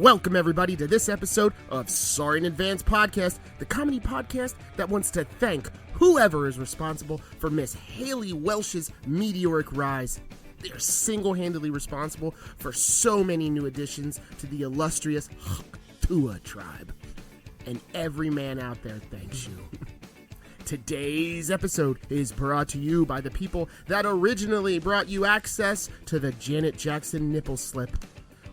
Welcome, everybody, to this episode of Sorry in Advance Podcast, the comedy podcast that wants to thank whoever is responsible for Miss Haley Welsh's meteoric rise. They are single-handedly responsible for so many new additions to the illustrious Haktua tribe. And every man out there thanks you. Today's episode is brought to you by the people that originally brought you access to the Janet Jackson nipple slip.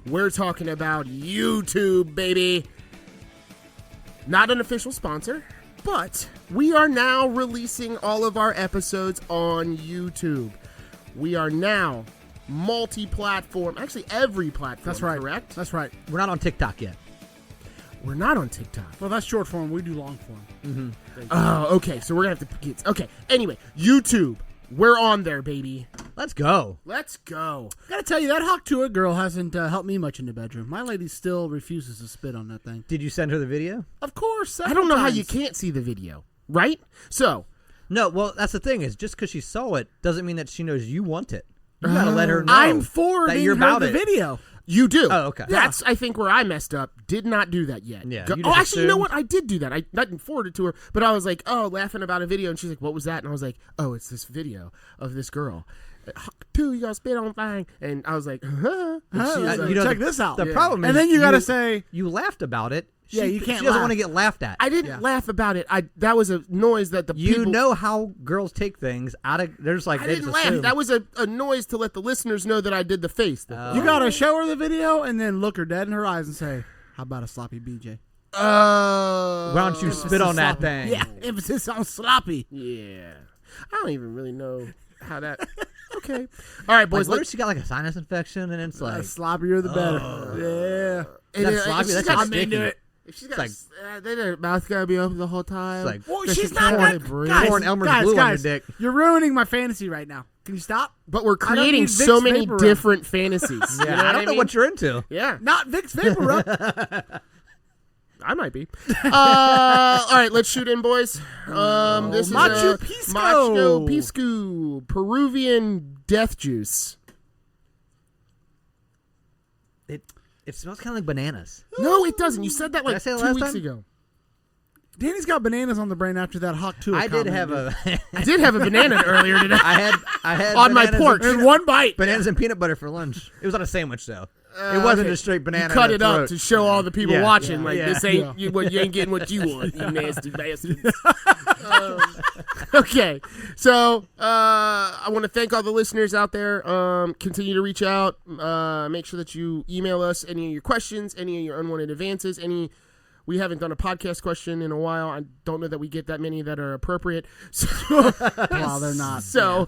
We're talking about YouTube, baby. Not an official sponsor, but we are now releasing all of our episodes on YouTube. We are now multi-platform, actually every platform. That's right. Correct? That's right. We're not on TikTok yet. We're not on TikTok. Well, that's short form. We do long form. Mm-hmm. Oh, okay. So we're going to have to get... Okay. Anyway, YouTube. We're on there, baby. Let's go. Let's go. Gotta tell you, that Haktua girl hasn't helped me much in the bedroom. My lady still refuses to spit on that thing. Did you send her the video? Of course. I don't know how times. you can't see the video, right? So... No, well, that's the thing is just because she saw it doesn't mean that she knows you want it. You gotta let her know I'm forwarding that you're her about the it. video. You do. Oh, okay. That's, I think, where I messed up. Did not do that yet. Yeah, you Oh, just actually, you know assumed. what? I did do that. I didn't forward it to her, but I was like, oh, laughing about a video, and she's like, what was that? And I was like, oh, it's this video of this girl. Two, you gotta spit on thing. And I was like, huh? And she was like, you know, check this out. The problem is, And then you gotta say, you laughed about it. Yeah, you can't She doesn't laugh. want to get laughed at. I didn't laugh about it. That was a noise that the You people... know how girls take things out of. They're just like I they didn't just laugh. assume. That was a noise to let the listeners know that I did the face. you gotta show her the video and then look her dead in her eyes and say, how about a sloppy BJ? Why don't you spit on that Sloppy. thing? Yeah, emphasis on sloppy. Yeah. I don't even really know how that... Okay. All right, boys. Like, what if she got like a sinus infection and it's like Sloppier the better. that's sloppy? That's I'm sticky. into it. If she's got, like- then her mouth gotta be open the whole time. It's like, Well, Does she's she not can't that. breathe? Guys, Pouring Elmer's glue on your dick. You're ruining my fantasy right now. Can you stop? But we're I don't creating need so Vicks many Vapor Rub. different fantasies. Yeah, You know I don't know mean? what you're into. Yeah, Not Vicks Vapor Rub. I might be. All right, let's shoot in, boys. This is Machu Picchu. Machu Picchu, Peruvian death juice. It smells kind of like bananas. No, it doesn't. You said that I like say it 2 last weeks time? ago. Danny's got bananas on the brain after that Haktua I did comment, have dude. a. I did have a banana earlier today. I had On my bananas porch. and in one bite. bananas and peanut butter for lunch. It was on a sandwich though. It wasn't okay. a straight banana. You cut in it the up throat. to show all the people Yeah. watching, Yeah. like Yeah. this ain't you ain't getting what you want, you nasty bastards. Okay, so I want to thank all the listeners out there. Continue to reach out. Make sure that you email us any of your questions, any of your unwanted advances, any. We haven't done a podcast question in a while. I don't know that we get that many that are appropriate. So, Well, they're not. So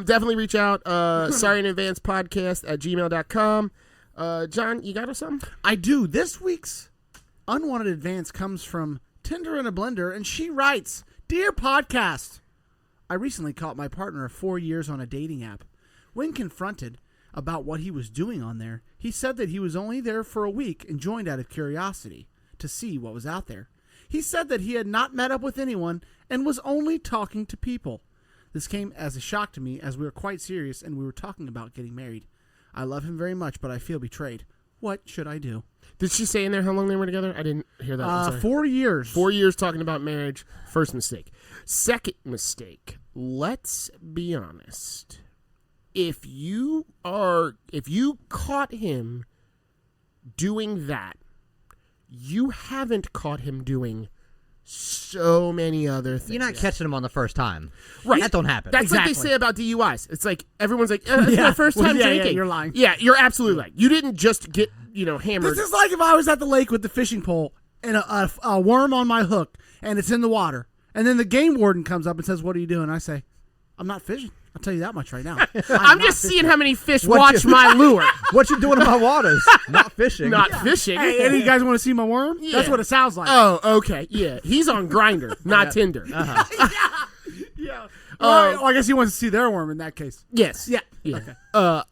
definitely reach out. Sorry in Advance Podcast at gmail.com. John, you got us something? I do. This week's unwanted advance comes from Tinder in a Blender, and she writes, Dear Podcast, I recently caught my partner of 4 years on a dating app. When confronted about what he was doing on there, he said that he was only there for a week and joined out of curiosity to see what was out there. He said that he had not met up with anyone and was only talking to people. This came as a shock to me as we were quite serious and we were talking about getting married. I love him very much, but I feel betrayed. What should I do? Did she say in there how long they were together? I didn't hear that. I'm sorry. 4 years. 4 years talking about marriage. First mistake. Second mistake. Let's be honest. If you caught him doing that, you haven't caught him doing so many other things. You're not catching them on the first time. Right. That don't happen. That's like they Exactly. say about DUIs. It's like everyone's like, it's my first Well, time yeah, drinking. yeah, you're lying. Yeah, you're absolutely lying. You didn't just get, hammered. This is like if I was at the lake with the fishing pole and a worm on my hook and it's in the water. And then the game warden comes up and says, what are you doing? I say, I'm not fishing. I'll tell you that much right now. I'm just seeing how many fish What watch you- my lure. What you doing in my waters? Not fishing. Not fishing. Hey, any of you guys want to see my worm? Yeah. That's what it sounds like. Oh, okay. Yeah. He's on Grindr, not Tinder. Yeah. Well, I guess he wants to see their worm in that case. Yes. Yeah. Yeah. Okay.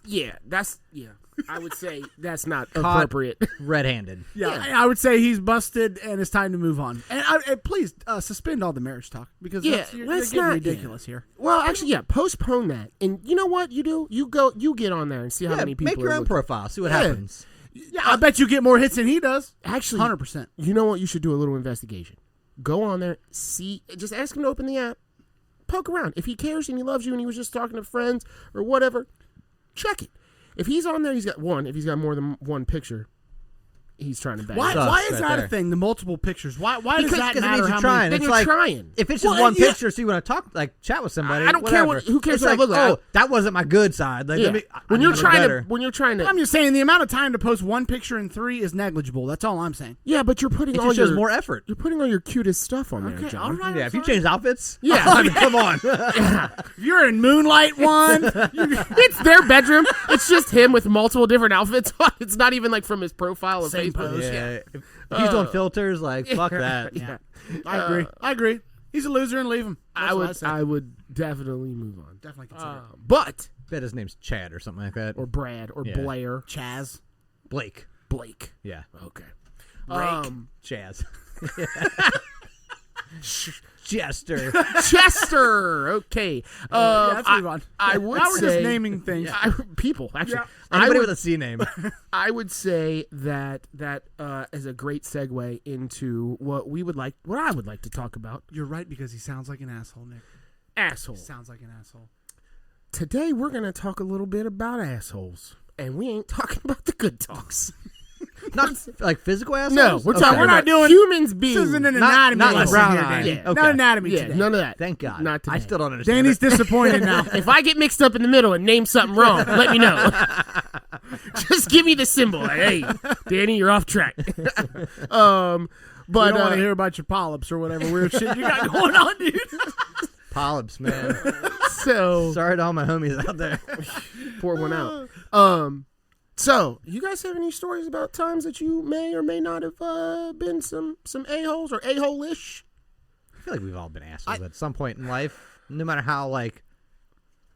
Yeah, that's, yeah. I would say that's not Caught appropriate. red-handed. Yeah, I would say he's busted and it's time to move on. And please suspend all the marriage talk because Yeah, you're let's getting not- ridiculous here. Well, actually, yeah, postpone that. And you know what you do? You get on there and see how Yeah, many people make your are own looking. profile. See what Yeah. happens. Yeah, I bet you get more hits than he does. Actually, 100%. you know what? You should do a little investigation. Go on there, just ask him to open the app, poke around. If he cares and he loves you and he was just talking to friends or whatever, check it. If he's on there, he's got one. If he's got more than one picture, he's trying to bang. Why is right that there. a thing? The multiple pictures. Why does that it matter? means How you're trying. many? Then It's you're like, trying. If it's just Well, one yeah. picture, so you want to talk, chat with somebody. I don't care whatever. who cares It's what I like, look like. oh, that wasn't my good side. Like, Yeah. When you're trying to, I'm just saying the amount of time to post one picture in 3 is negligible. That's all I'm saying. yeah, but you're putting it all just your shows more effort. You're putting all your cutest stuff on there, Okay, John. all right. Yeah, if you change outfits, Yeah. I mean, come on. If you're in Moonlight one, It's their bedroom. It's just him with multiple different outfits on. It's not even like from his profile of Same Facebook. pose. Yeah, if he's doing filters, like fuck that. yeah, I agree. He's a loser and leave him. That's what say. I would definitely move on. Definitely consider it. But Bet his name's Chad or something like that. or Brad or Yeah. Blair, Chaz. Blake. Blake. Yeah. Okay. Chaz. Chester. Chester. Okay. Let's move on. I would Now we're say just naming things. people actually. Yeah. Anybody I with would, a C name. I would say that is a great segue into what I would like to talk about. You're right because he sounds like an asshole, Nick. Asshole. He sounds like an asshole. Today we're gonna talk a little bit about assholes, and we ain't talking about the good talks. Not like physical assholes? No, we're Okay. talking We're not about doing- humans being. This isn't an Not- anatomy not lesson brown here, eye. Danny. Yeah, okay. Not anatomy Yeah, today. none of that. Thank God. Not today. I still don't understand. Danny's disappointed now. If I get mixed up in the middle and name something wrong, let me know. Just give me the symbol. Like, hey, Danny, you're off track. But But I don't want to hear about your polyps or whatever weird shit you got going on, dude. Polyps, man. so Sorry to all my homies out there. pour one out. So you guys have any stories about times that you may or may not have been some a-holes or a-hole-ish? I feel like we've all been assholes at some point in life, no matter how, like,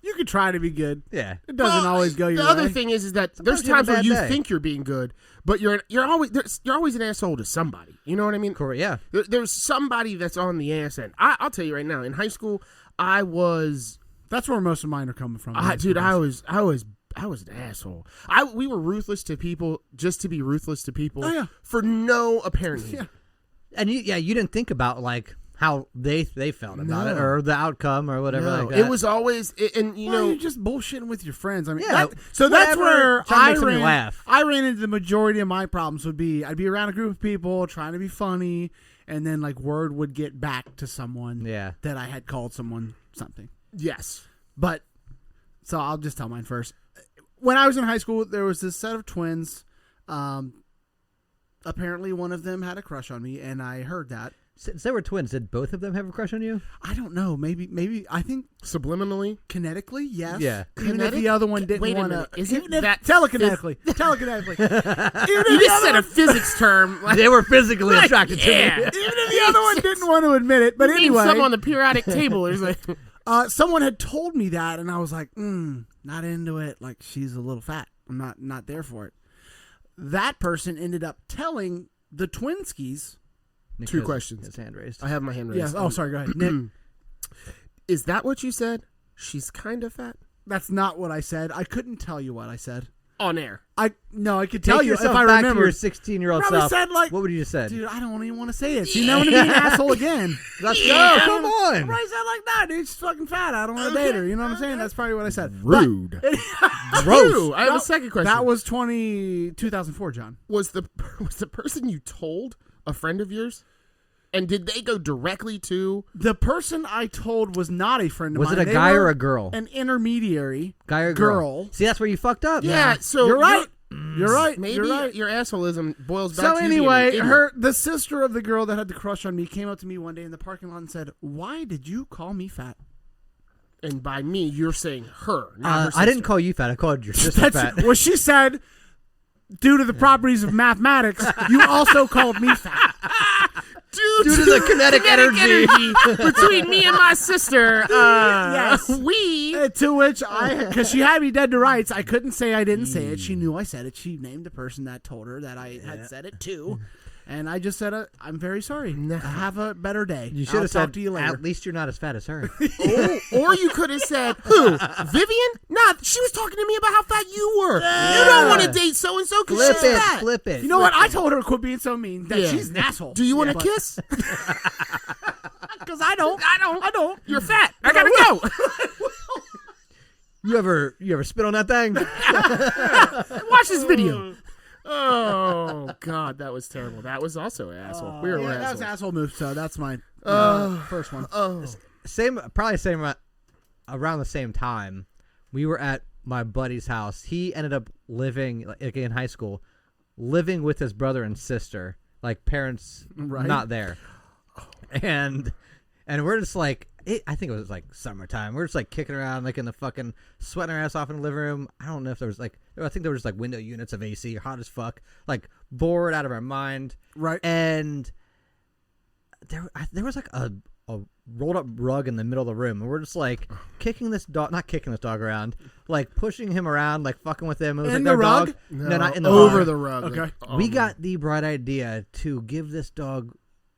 You could try to be good. yeah. It doesn't always go your The way. other thing is that there's Sometimes you have times a where bad you day. think you're being good, but you're always an asshole to somebody. You know what I mean? Correct. Yeah. There's somebody that's on the ass end. I'll tell you right now. In high school, I was, That's where most of mine are coming from. dude. I was an asshole. We were ruthless to people just to be ruthless to people. Oh, yeah. For no apparent reason. And you didn't think about, like, how they felt about it No. or the outcome or whatever No, like that. it was always, and you Well, know, you're just bullshitting with your friends. I mean, Yeah, so that's whatever, where trying to I make somebody ran. laugh. I ran into the majority of my problems. I'd be around a group of people trying to be funny, and then like word would get back to someone Yeah. that I had called someone something. yes. But so I'll just tell mine first. When I was in high school, there was this set of twins. Apparently, one of them had a crush on me, and I heard that. Since they were twins, did both of them have a crush on you? I don't know. Maybe I think Subliminally. kinetically, yes. Yeah. Even if Kinetic? the other one didn't Wait a want to. minute. Isn't Even if that telekinetically? Telekinetically. Even You if the just other said a one- physics term. Like, They were physically attracted to yeah. me. even if the other one didn't want to admit it. But Name anyway, some on the periodic table. There's like, someone had told me that, and I was like, not into it. Like, she's a little fat. I'm not there for it. That person ended up telling the Twinskies. Two questions. His hand raised. I have my hand raised. Yes. Oh, sorry. Go ahead, Nick. Is that what you said? She's kind of fat That's not what I said. I couldn't tell you what I said. on air. I could Take tell you if yourself I back remember. to your 16-year-old Probably self. said, like, what would you have said? Dude, I don't even want to say it. See, now I'm gonna be an asshole again. Let's go. Come on. I probably said like, nah, dude, she's fucking fat. I don't want to date her. You know what I'm saying? That's probably what I said. Rude. Gross. I have a second question. That was 2004, John. was the person you told a friend of yours? And did they go directly to? The person I told was not a friend of Was mine. it a They guy were or a girl? An intermediary. Guy or girl? See, that's where you fucked up. Yeah. So You're right. You're right. Maybe You're right. your assholism boils back So to you anyway, being the sister of the girl that had the crush on me came up to me one day in the parking lot and said, "Why did you call me fat?" and by me, you're saying her. Not her I didn't sister. call you fat. I called your sister fat. Well, she said, due to the properties of mathematics, you also called me fat. Due to the kinetic energy. between me and my sister. Yes. We. To which because she had me dead to rights, I couldn't say I didn't say it. She knew I said it. She named the person that told her that I had said it too. And I just said, I'm very sorry. Have a better day. You should I'll have talk said, to you later. at least you're not as fat as her. Or you could have said, who? Vivian? Nah, she was talking to me about how fat you were. You don't want to date so-and-so because Flip she's it, fat. flip it. You know what? I told her to quit being so mean. That Yeah. she's an asshole. Do you want to but- kiss? Because I don't. I don't. You're fat. I gotta go. You ever spit on that thing? Watch this video. Oh, God, that was terrible. That was also an asshole. We were Yeah, that assholes. was asshole move. So that's my first one. Probably same around the same time. We were at my buddy's house. He ended up living like in high school, living with his brother and sister, like parents Right. not there, and we're just like. I think it was like summertime. We're just like kicking around, like in the fucking sweating our ass off in the living room. I don't know if there was like, I think there was like window units of AC, hot as fuck, like bored out of our mind. Right. And there was like a rolled up rug in the middle of the room, and we're just like not kicking this dog around, like pushing him around, like fucking with him. It was In like the our rug? dog. No, not in the over rug. the rug. Okay. We got the bright idea to give this dog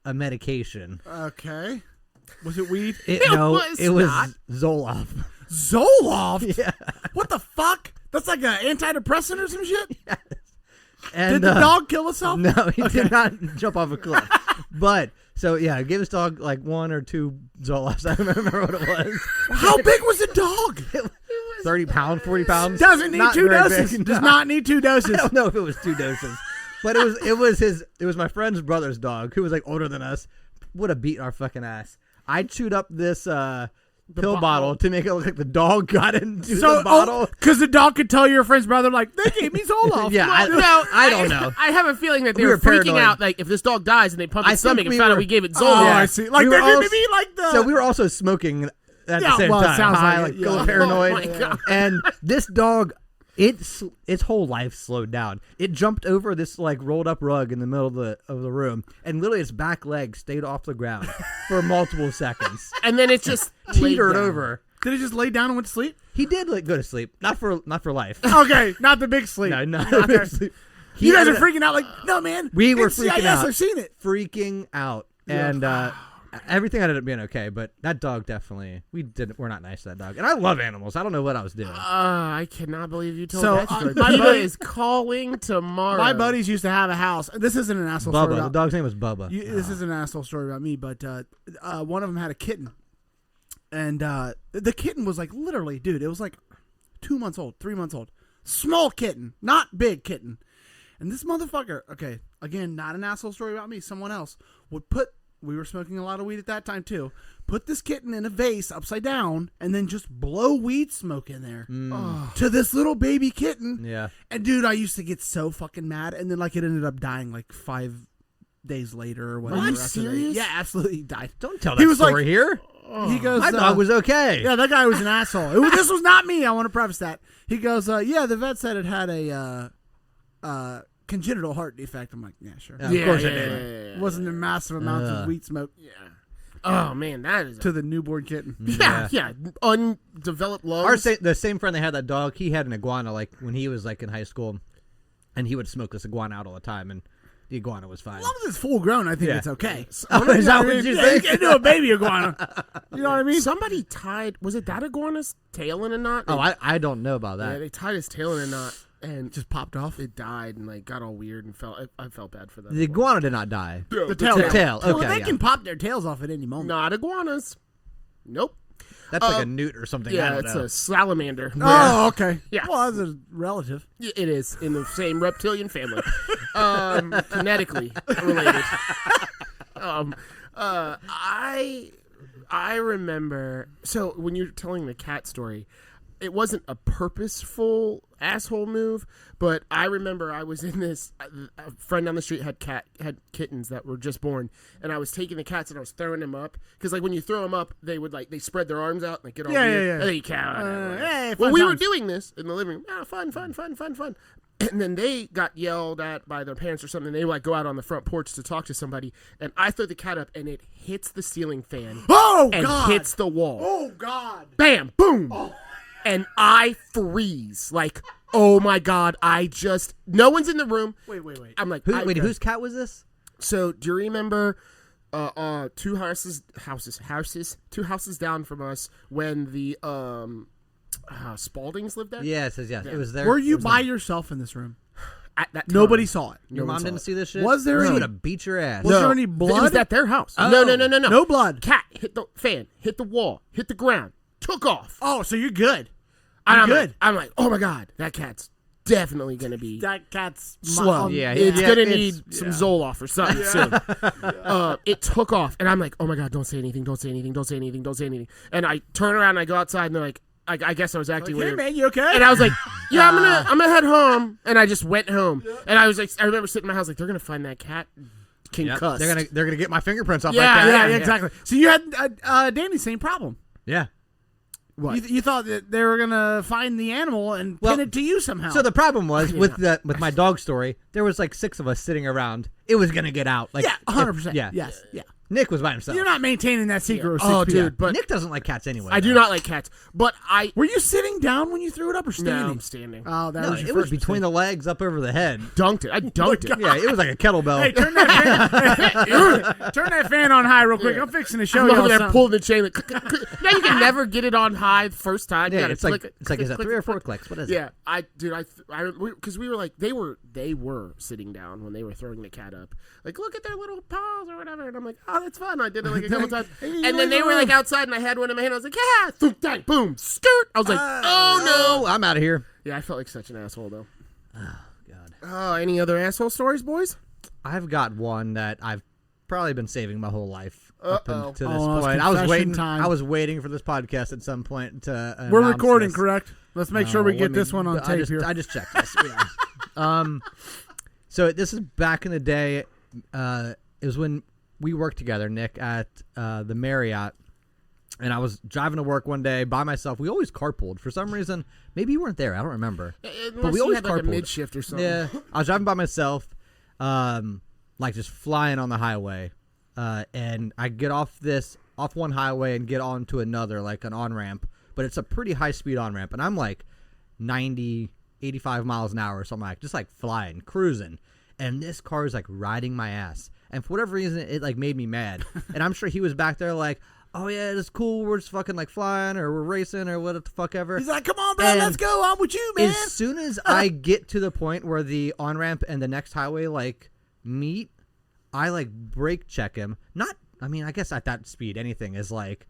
a medication. Okay. Was it weed? It was not. Zoloft. Zoloft? Yeah. What the fuck? That's like an antidepressant or some shit? And, Did the dog kill itself? No, he did not jump off a cliff. But so yeah, I gave this dog like 1 or 2 Zolofts. I don't remember what it was. How big was the dog? 30 pounds, 40 pounds. Doesn't need Not 2 very doses. big. Does not need 2 doses. I don't know if it was 2 doses, but it was my friend's brother's dog who was like older than us. Would have beat our fucking ass. I chewed up this pill bottle to make it look like the dog got into the bottle. Because the dog could tell your friend's brother, like, they gave me Zoloft. Yeah, I don't know. I have a feeling that they We were were freaking paranoid. out. Like, if this dog dies and they pump I its stomach think and we found out were- we gave it Oh, Zoloft. I see. Like, We they're were giving also- me like the... So we were also smoking at Yeah, the same well, it time, sounds high, like like it, yeah. feeling paranoid. Oh, my God. And this dog, its whole life slowed down. It jumped over this like rolled up rug in the middle of the room, and literally its back leg stayed off the ground for multiple seconds. And then it just Teetered laid down. over. Did he just lay down and went to sleep? He did like go to sleep, not for life. Okay, not the big sleep. No, not Okay. big sleep. He You guys are ended up freaking out like, no, man. We were NCIS, freaking out. I've seen it. freaking out, and everything ended up being okay. But that dog definitely, we're not nice to that dog. And I love animals. I don't know what I was doing. I cannot believe you told So, that story. my Peter buddy- is calling tomorrow. My buddies used to have a house. This isn't an asshole story Bubba. The about dog's name was Bubba. This is an asshole story about me, but one of them had a kitten, and the kitten was like literally, dude, it was like 2 months old, 3 months old, small kitten, not big kitten, and this motherfucker, okay, again, not an asshole story about me, someone else would put. We were smoking a lot of weed at that time too. Put this kitten in a vase upside down, and then just blow weed smoke in there to this little baby kitten. Yeah. And dude, I used to get so fucking mad, and then like it ended up dying like 5 days later or whatever. Are you after they- serious? Yeah, absolutely, he died. Don't tell He that was story like- here. He goes, My dog was okay. yeah, that guy was an asshole. This was not me. I want to preface that. He goes, yeah, the vet said it had a congenital heart defect. I'm like, yeah, sure. Yeah. Of course I did. It wasn't a massive amounts of weed smoke Oh man, that is to the newborn kitten. yeah, undeveloped lungs. The same friend that had that dog, he had an iguana like when he was like in high school, and he would smoke this iguana out all the time, and the iguana was fine. As long as it's full grown, I think Yeah. it's okay. Oh, is that what you Yeah, think? you can do a baby iguana. You know what I mean? Somebody tied. Was it that iguana's tail in a knot? Oh, I don't know about yeah, that. they tied his tail in a knot and Just popped off. it died and like got all weird and felt. I felt bad for that. The iguana did not die. The tail. The tail, Well, okay, they yeah. can pop their tails off at any moment. Not iguanas. Nope. That's like a newt or something. I Yeah, don't it's know. a salamander. Oh, okay. Yeah. Well, that's a relative. Yeah, it is in the same reptilian family, genetically related. I remember. So when you're telling the cat story, it wasn't a purposeful asshole move, but I remember I was in this. A friend down the street had kittens that were just born, and I was taking the cats and I was throwing them up because like when you throw them up, they would like they spread their arms out and like get all Yeah, weird. yeah. And then you cow. Hey, Well, fun we were times. doing this in the living room. Ah, fun. And then they got yelled at by their parents or something. They like go out on the front porch to talk to somebody, and I throw the cat up, and it hits the ceiling fan Oh, and God. hits the wall. Oh, God. Bam, boom, and I freeze. Like, oh my God! No one's in the room. Wait. I'm like, Wait, whose cat was this? So do you remember two houses down from us when the Spaldings lived there? Yeah, it says yes. It was there. Were you it was by there. yourself in this room? At that time, Nobody saw it. Your one mom saw didn't it. see this shit? Was there She any- would have beat your ass. Was there any blood? It was at their house. Oh. No. No blood. Cat hit the fan, hit the wall, hit the ground, took off. Oh, so you're good. And You're I'm good. Like, I'm like, oh my god, that cat's definitely gonna be That cat's slow. Yeah, it's yeah, gonna it's- need some Zoloft or something soon. It took off, and I'm like, oh my god, don't say anything, don't say anything, don't say anything, don't say anything. And I turn around, and I go outside, and they're like, I guess I was acting Hey weird. man, you okay? And I was like, yeah, I'm gonna head home. And I just went home. And I was like, I remember sitting in my house like, they're gonna find that cat concussed. They're gonna get my fingerprints off Yeah, that cat. yeah, exactly. So you had Danny's same problem. Yeah. What? You thought that they were gonna find the animal and Well, pin it to you somehow. So the problem was with my dog story, there was like 6 of us sitting around. It was gonna get out. Like 100%. Yeah. Yes. Yeah. Nick was by himself. You're not maintaining that secret. With 6 Oh, people. dude, but Nick doesn't like cats anyway. I do though. not like cats. But I Were you sitting down when you threw it up or standing? no, I'm standing. Oh, that No, was your it was first between the legs, up over the head. Dunked it. I dunked it. Yeah, it was like a kettlebell. Hey, turn that fan on high real quick. I'm fixing to show I'm you over there something. pulling the chain. Like, now you can never get it on high the first time. You Yeah, gotta it's like click it, it's like click is it, that click 3 it, or 4 click it. clicks? What is it? Yeah, because we were like they were sitting down when they were throwing the cat up. Like, look at their little paws or whatever. And I'm like, oh, that's fun. I did it like a couple times. And then they were like outside, and I had one in my hand. I was like, yeah, thunk, dang, boom, skirt. I was like, oh no. I'm out of here. Yeah, I felt like such an asshole though. Oh God. Oh, any other asshole stories, boys? I've got one that I've probably been saving my whole life up Uh-oh. until Oh, this it's point. I was confession waiting. time. I was waiting for this podcast at some point to. We're announce recording, this. correct? Let's make sure No, we let get me- this one on tape here. I just checked this. Yeah. So this is back in the day. It was when we worked together, Nick, at the Marriott, and I was driving to work one day by myself. We always carpooled for some reason. Maybe you weren't there. I don't remember. But we always had like a carpooled. mid shift or something. Yeah, I was driving by myself, like just flying on the highway, and I get off one highway and get onto another, like an on ramp, but it's a pretty high speed on ramp, and I'm like 90, 85 miles an hour, so I'm like just like flying, cruising, and this car is like riding my ass, and for whatever reason, it like made me mad, and I'm sure he was back there like, oh yeah, it's cool, we're just fucking like flying or we're racing or what the fuck ever. He's like, come on, bro, And let's go. I'm with you, man. As soon as I get to the point where the on ramp and the next highway like meet, I like brake check him. I guess at that speed, anything is like,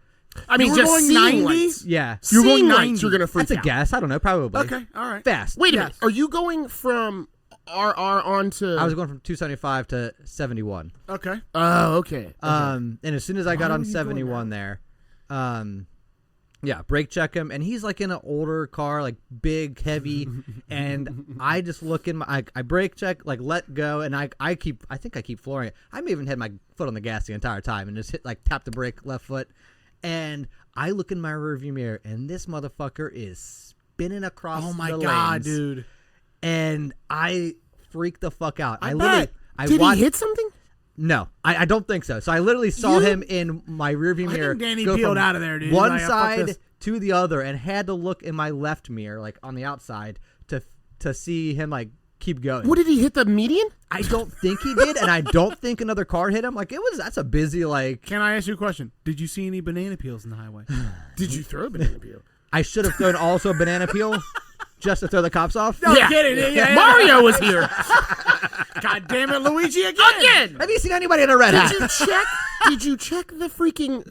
I mean, You were just going seeing 90? lights. yeah. You're going Seeing 90. lights, you're gonna freak That's a out. guess. I don't know. Probably. Okay, all right. Fast. Wait a Yes. minute. Are you going from RR onto? I was going from 275 to 71. Okay. Oh, okay. And as soon as I got Why on were you going 71 there, yeah, brake check him, and he's like in an older car, like big, heavy, and I just look in my, I brake check, like let go, and I think I keep flooring it. I may even had my foot on the gas the entire time and just tap the brake left foot, and I look in my rearview mirror, and this motherfucker is spinning across. Oh my the god, lanes, dude. And I freaked the fuck out. I literally, bet. I Did watched, he hit something? No, I don't think so. So I literally saw him in my rearview I mirror. think Danny go peeled from out of there, dude. One Like, fuck side this. to the other, and had to look in my left mirror, like on the outside, to see him like keep going. What did he hit the median? I don't think he did, and I don't think another car hit him. Like that's a busy like. Can I ask you a question? Did you see any banana peels in the highway? Did you throw a banana peel? I should have thrown also a banana peel, just to throw the cops off. No kidding. Yeah. Mario was here God damn it, Luigi again. Have you seen anybody in a red hat? Did you check the freaking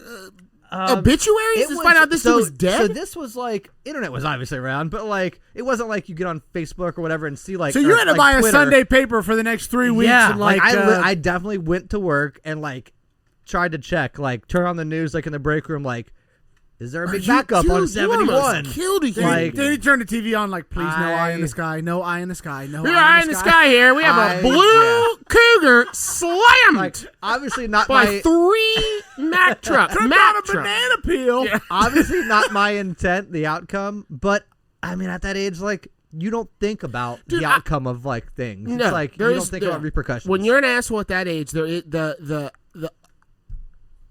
obituaries to find out this dude was So dead? this was like internet was obviously around, but like it wasn't like you get on Facebook or whatever and see like. So you or, had to like, buy a Twitter. Sunday paper for the next 3 weeks. Yeah, and like I definitely went to work and like tried to check, like turn on the news, like in the break room, like is there a big backup on 71? Killed a human. Like- Then he turned the TV on, like, please, no eye in I- the sky, no eye in the sky, no We got eye in the sky here. We have I- a blue cougar slammed Like obviously not by my 3 Mack trucks. Took Mack out a truck. banana peel. obviously not my intent, the outcome, but I mean at that age, like you don't think about Dude, the outcome of like things. No, it's like you there don't is- think there- about repercussions. When you're an asshole at that age, the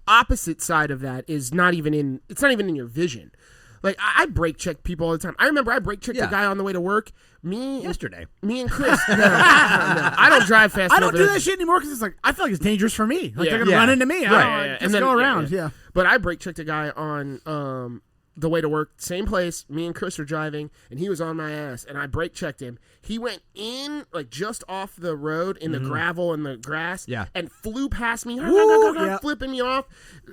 opposite side of that is not even in. It's not even in your vision. Like I brake check people all the time. I remember I brake checked a guy on the way to work. Yesterday. Me and Chris. No, I don't drive fast. I don't enough. do that shit anymore because it's like I feel like it's dangerous for me. Like Yeah. they're gonna run into me. Right. Just go around. Yeah. But I brake checked a guy on the way to work, same place. Me and Chris were driving, and he was on my ass, and I brake checked him. He went in like just off the road in the gravel and the grass, and flew past me, flipping me off.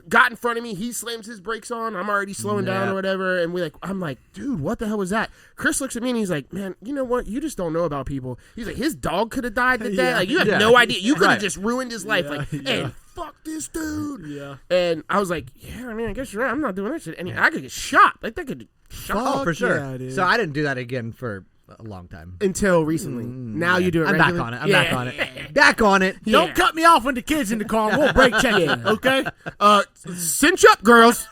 Got in front of me. He slams his brakes on. I'm already slowing down or whatever, and I'm like, dude, what the hell was that? Chris looks at me and he's like, man, you know what? You just don't know about people. He's like, his dog could have died today. Like you have no idea. You could have just ruined his life. And fuck this dude. Yeah. And I was like, yeah, I mean, I guess you're right. I'm not doing that shit. And I could get shot. Like, that could get shot. Oh, for sure. Yeah, dude. So I didn't do that again for a long time. Until recently. Now you do it I'm regularly. back on it. I'm back on it. Back on it. Don't cut me off when the kid's in the car. We'll brake check it. Okay. Cinch up, girls.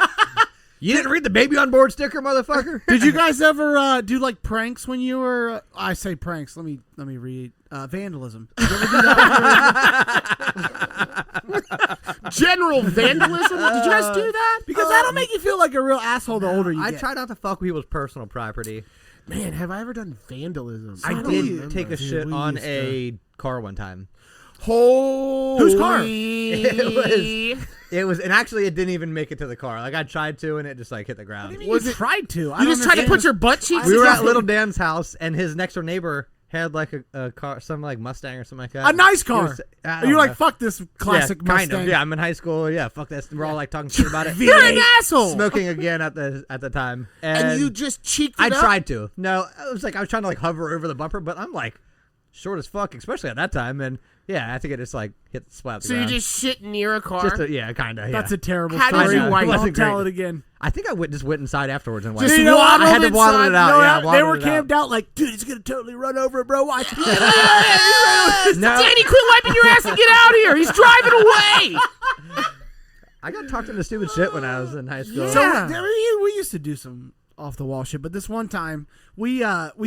You didn't read the baby on board sticker, motherfucker? Did you guys ever do like pranks when you were? I say pranks. Let me read. Vandalism. Did you ever do that? General vandalism? Did you guys do that? Because that'll make you feel like a real asshole the older you I get. try not to fuck with people's personal property. Man, have I ever done vandalism? I don't did remember. take a shit we on used a car one time. Holy. Whose car? It was, and actually, it didn't even make it to the car. Like I tried to, and it just like hit the ground. Was you tried to? You just tried to put your butt cheeks. We were against at Little Dan's house, and his next door neighbor had like a car, some like Mustang or something like that. a nice He car. was- I Are don't you like know. fuck this classic yeah, kind Mustang? of. Yeah, I'm in high school. Yeah, fuck this. We're all like talking shit about it. You're an asshole. Smoking again at the time, And you just cheeked I it up? tried to. No, I was trying to like hover over the bumper, but I'm like short as fuck, especially at that time. And yeah, I think it just like hit the splat. So you just shit near a car? kind of. Yeah. That's a terrible How did story. you wipe? Don't Wasn't tell great. it again. I think I just went inside afterwards and Just wiped You it. know what? I had to waddle it out. No, Yeah, they waddle were it camped out like, dude, he's gonna totally run over it, bro. Watch. No. Danny, quit wiping your ass and get out here. He's driving away. I got talked into stupid shit when I was in high school. So Yeah. we used to do some off the wall shit, but this one time we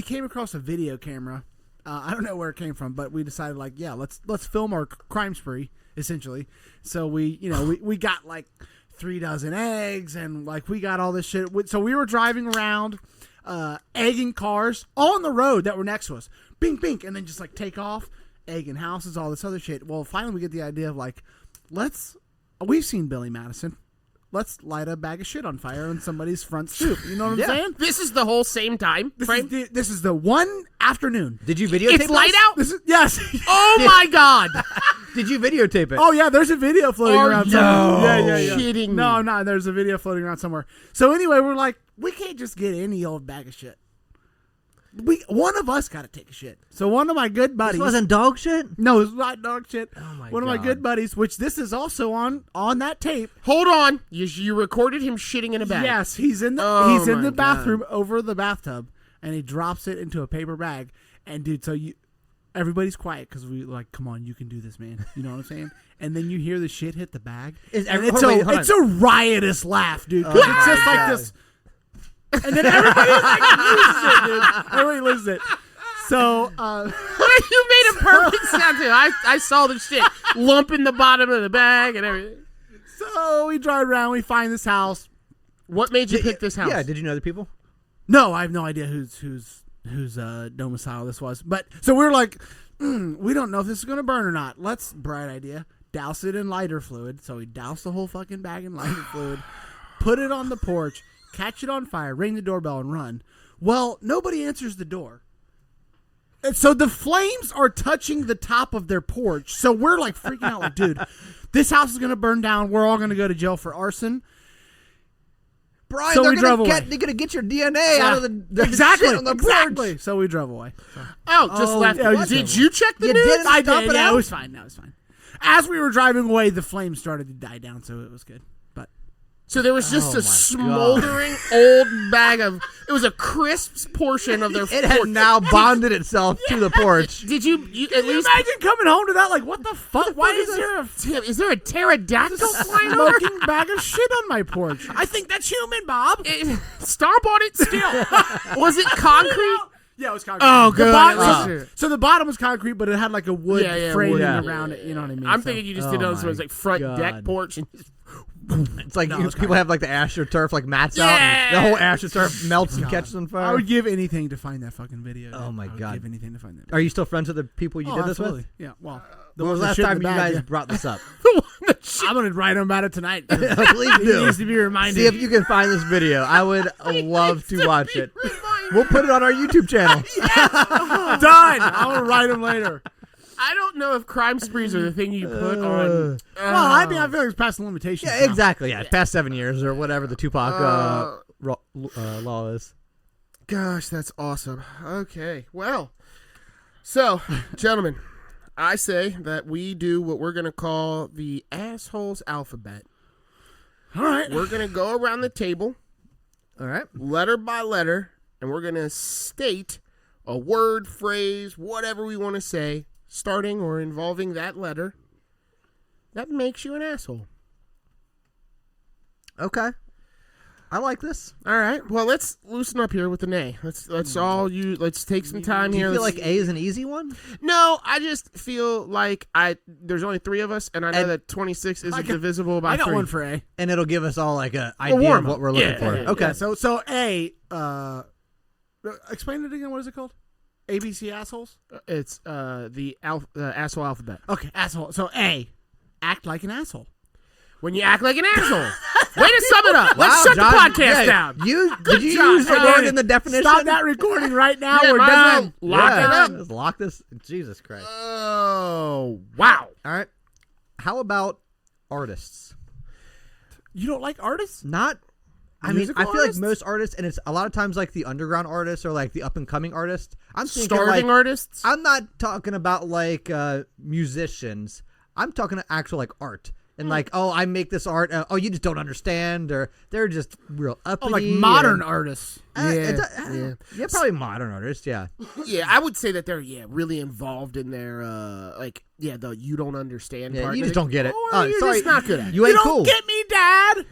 came across a video camera. I don't know where it came from, but we decided like, yeah, let's film our crime spree essentially. So we got like 3 dozen eggs and like we got all this shit. So we were driving around, egging cars on the road that were next to us, bing bing, and then just like take off, egging houses, all this other shit. Well, finally we get the idea of like, we've seen Billy Madison. Let's light a bag of shit on fire on somebody's front stoop. You know what I'm saying? This is the whole same time frame? This is the one afternoon. Did you videotape It's light out? This is yes. Oh my God. Did you videotape it? Oh yeah, there's a video floating Are around you somewhere. Yeah. kidding me? No, I'm not. There's a video floating around somewhere. So anyway, we're like, we can't just get any old bag of shit. One of us got to take a shit. So one of my good buddies. This wasn't dog shit? No, it's not dog shit. Oh my One of my God. good buddies, which this is also on that tape. Hold on. You recorded him shitting in a bag. Yes, he's in the Oh my God. bathroom over the bathtub, and he drops it into a paper bag. And dude, everybody's quiet because we like, come on, you can do this, man. You know what I'm saying? And then you hear the shit hit the bag. Is And every- hold on. it's a riotous laugh, dude. 'cause Oh it's my just like God. this. And then everybody like loses it, dude. Everybody loses it. So You made a perfect sound too. I saw the shit lump in the bottom of the bag and everything. so we drive around, we find this house. What made you pick this house? Yeah, did you know the people? No, I have no idea whose domicile this was. But so we're like, we don't know if this is gonna burn or not. Bright idea. Douse it in lighter fluid. So we douse the whole fucking bag in lighter fluid, put it on the porch, catch it on fire, ring the doorbell, and run. Well, nobody answers the door. And so the flames are touching the top of their porch. So we're like freaking out, like, dude, this house is gonna burn down. We're all gonna go to jail for arson. Brian, So they're we drove away. They're gonna get your DNA out of the exactly shit on the exactly. porch. So we drove away. Oh, just left. yeah, Did you check the You news? didn't I stop did. it Yeah, out? it was fine. No, it was fine. As we were driving away, the flames started to die down, so it was good. But So there was just Oh a my smoldering old bag of. It was a crisp portion of their. It had porch. now bonded itself to the porch. Did you at can you least? imagine coming home to that? Like, what the fuck? Why is there a Damn, is there a pterodactyl flying over? smoking bag of shit on my porch? I think that's human, Bob. Stomp on it still. Was it concrete? Yeah, it was concrete. Oh, The good. bottom- so the bottom was concrete, but it had like a wood Yeah, framing wood. around it. You know what I mean? I'm So- thinking you just Oh did those my ones like front deck God. porch and just It's like No, it's people have like the AstroTurf like mats out, and the whole AstroTurf melts and catches on I fire. would give anything to find that fucking video. Oh dude. my I would God. give anything to find that. Are you still friends with the people you did this absolutely. with? Yeah. Well, When was the ones last that shit in time the you bag, guys brought this up? I'm gonna write them about it tonight. Please He do. needs to be reminded. See if you can find this video. I would love to watch it. We'll put it on our YouTube channel. Done. I'm gonna write them later. I don't know if crime sprees are the thing you put on. Well, I mean, I feel like it's past the limitations. Yeah, exactly. Yeah, past 7 years or whatever the Tupac law is. Gosh, that's awesome. Okay, well, so, gentlemen, I say that we do what we're going to call the assholes alphabet. All right. We're going to go around the table, All right. letter by letter, and we're going to state a word, phrase, whatever we want to say, starting or involving that letter, that makes you an asshole. Okay. I like this. All right. Well, let's loosen up here with an A. Let's take some time Do here. you feel Let's- like A is an easy one? No, I just feel like there's only 3 of us, and I know And- that 26 isn't I got- divisible by I got 3. one for A. And it'll give us all like a idea of warm-up. what we're looking Yeah, for. yeah, yeah. Okay. Yeah, so A. Explain it again. What is it called? ABC assholes. It's the asshole alphabet. Okay, asshole. So A. Act like an asshole. When you act like an asshole. Way to sum it up. Wow, Let's shut John, the podcast yeah, down. Did you job, use the John. word in the definition? Stop that recording right now. Yeah, We're might as well done. lock it up. Let's lock this. Jesus Christ. Oh, wow. All right. How about artists? You don't like artists? Not. I mean, Musical I feel artists? like most artists, and it's a lot of times like the underground artists or like the up and coming artists. I'm thinking Starving like, artists? I'm not talking about like musicians. I'm talking actual like art. And like, oh, I make this art. Oh, you just don't understand, or they're just real uppity. Oh, like modern or, artists. Yeah. yeah, probably modern artists. Yeah, Yeah, I would say that they're really involved in their the you don't understand yeah part. you They're just don't get it. Or Oh, you're sorry, just not good at it. You ain't don't cool. get me, Dad.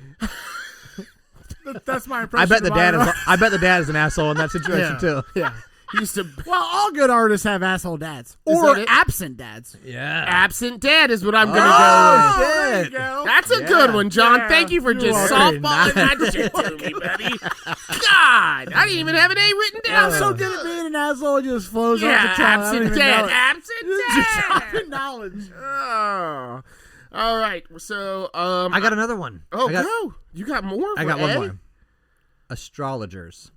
That's my impression. I bet the of dad Ira. is. I bet the dad is an asshole in that situation too. Yeah. He used to Well, all good artists have asshole dads Is or that it? absent dads. Yeah. absent dad is what I'm gonna Oh, go with. there you shit. go. That's a Yeah. good one, John. Yeah. Thank you for You're just welcome. softballing that shit to me, buddy. God, I didn't even have an A written down. I'm so good at being an asshole. It just flows yeah, off the tongue. I don't absent even dad, know it. absent Just dad. common knowledge. Oh. All right, so I got another one. Oh, I got, go! You got more? I for got one A? more. Astrologers,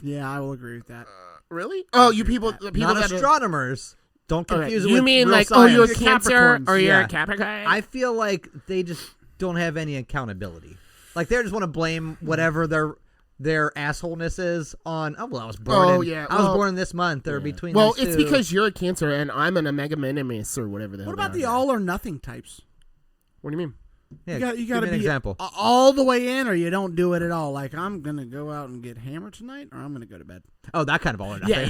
Yeah, I will agree with that. Really? Oh, you people, the people not that astronomers. Don't Okay, confuse it you with mean real like, science. you're a You're Cancer Capricorns. or you're Yeah. a Capricorn? I feel like they just don't have any accountability. Like they just want to blame whatever their assholeness is on. Oh well, I was born. Oh, in, yeah, I was well- born this month or between. well, these it's two. because you're a Cancer and I'm an Omega Minimus or whatever the hell. What about they the are. all or nothing types? What do you mean? Yeah, You give got to me an be example. all the way in, or you don't do it at all. Like I'm gonna go out and get hammered tonight, or I'm gonna go to bed. Oh, that kind of all or nothing.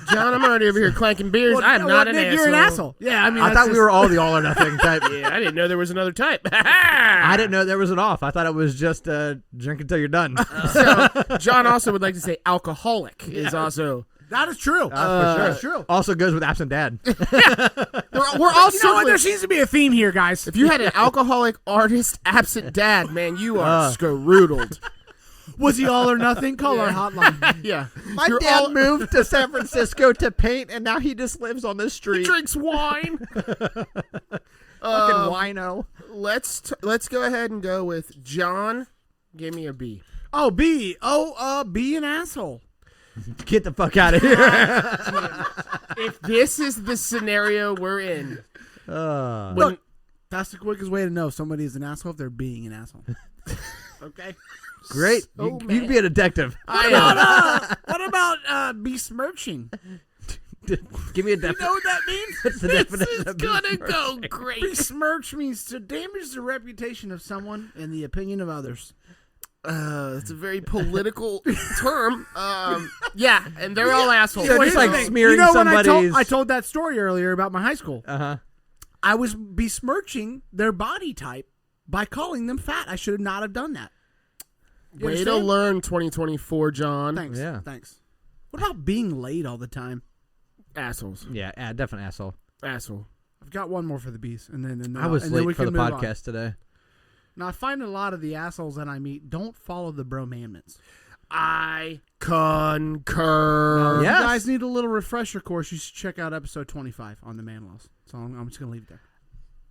John, I'm already over here clanking beers. Well, I'm well, not an Nick, asshole. You're an asshole. Yeah, I mean, I that's thought we just- were all the all or nothing type. Yeah, I didn't know there was another type. I didn't know there was an off. I thought it was just drink until you're done. So, John also would like to say alcoholic is also. That is true. For sure. That's true. Also goes with absent dad. We're all You know what? circling. There seems to be a theme here, guys. If you had an alcoholic artist absent dad, man, you are skeroodled. Was he all or nothing? Call our hotline. Yeah. My You're dad all- moved to San Francisco to paint, and now he just lives on the He street. drinks wine. Fucking wino. Let's go ahead and go with John. Give me a B. Oh, B. Be an asshole. Get the fuck out of here. If this is the scenario we're in, when, Look, that's the quickest way to know if somebody is an asshole if they're being an asshole. Okay. Great. So You can be a detective. What about besmirching? Give me a You know definition. what that means? What's the this definition is of gonna besmirching? go great. Besmirch means to damage the reputation of someone in the opinion of others. It's a very political term. Yeah, and they're all assholes. So just Here's like the thing. smearing when somebody's. I told that story earlier about my high school. Uh-huh. I was besmirching their body type by calling them fat. I should not have done that. You Way to understand? learn, 2024, John. Thanks. Yeah. Thanks. What about being late all the time? Assholes. Yeah, definite asshole. Asshole. I've got one more for the bees, and then I was and then we late for can the move on. podcast today. Now I find a lot of the assholes that I meet don't follow the bromanments. I concur. If Yes. you guys need a little refresher course, you should check out episode 25 on the man laws. So I'm just gonna leave it there.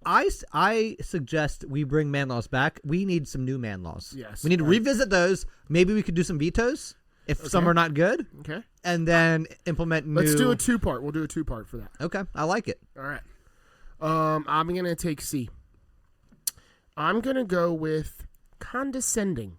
I suggest we bring man laws back. We need some new man laws. Yes. We need to revisit those. Maybe we could do some vetoes if some are not good, Okay. and then implement new. Let's do a 2-part. We'll do a 2-part for that. Okay, I like it. All right. I'm going to take C. I'm going to go with condescending.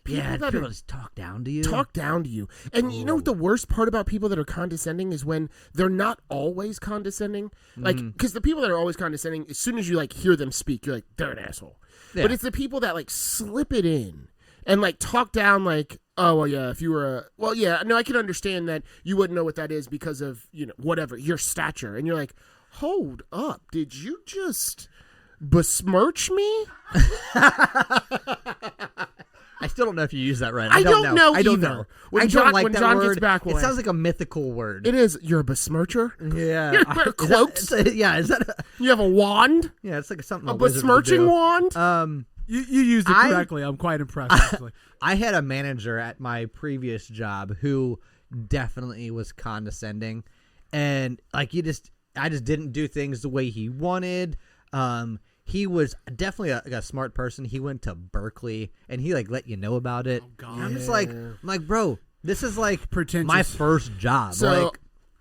People that are just talk down to you. talk down to you. And you know what the worst part about people that are condescending is when they're not always condescending. Like, because the people that are always condescending, as soon as you like hear them speak, you're like, they're an asshole. Yeah. But it's the people that like slip it in and like talk down like, oh, well, yeah, if you were I can understand that you wouldn't know what that is because of, whatever, your stature. And you're like, hold up, did you just besmirch me? I still don't know if you use that right. I don't know I don't either. know. When I John- don't like when that John word. gets back, we'll it sounds ask. like a mythical word. It is, you're a besmircher? Yeah. You wear cloaks? Yeah, is that? You have a wand? Yeah, it's like something A wizard would besmirching do. wand? You used it correctly. I'm quite impressed, actually. I had a manager at my previous job who definitely was condescending, and like I just didn't do things the way he wanted. He was definitely a smart person. He went to Berkeley, and he like let you know about it. Oh, God. And I'm just like, bro, this is like Pretentious. my first job. So,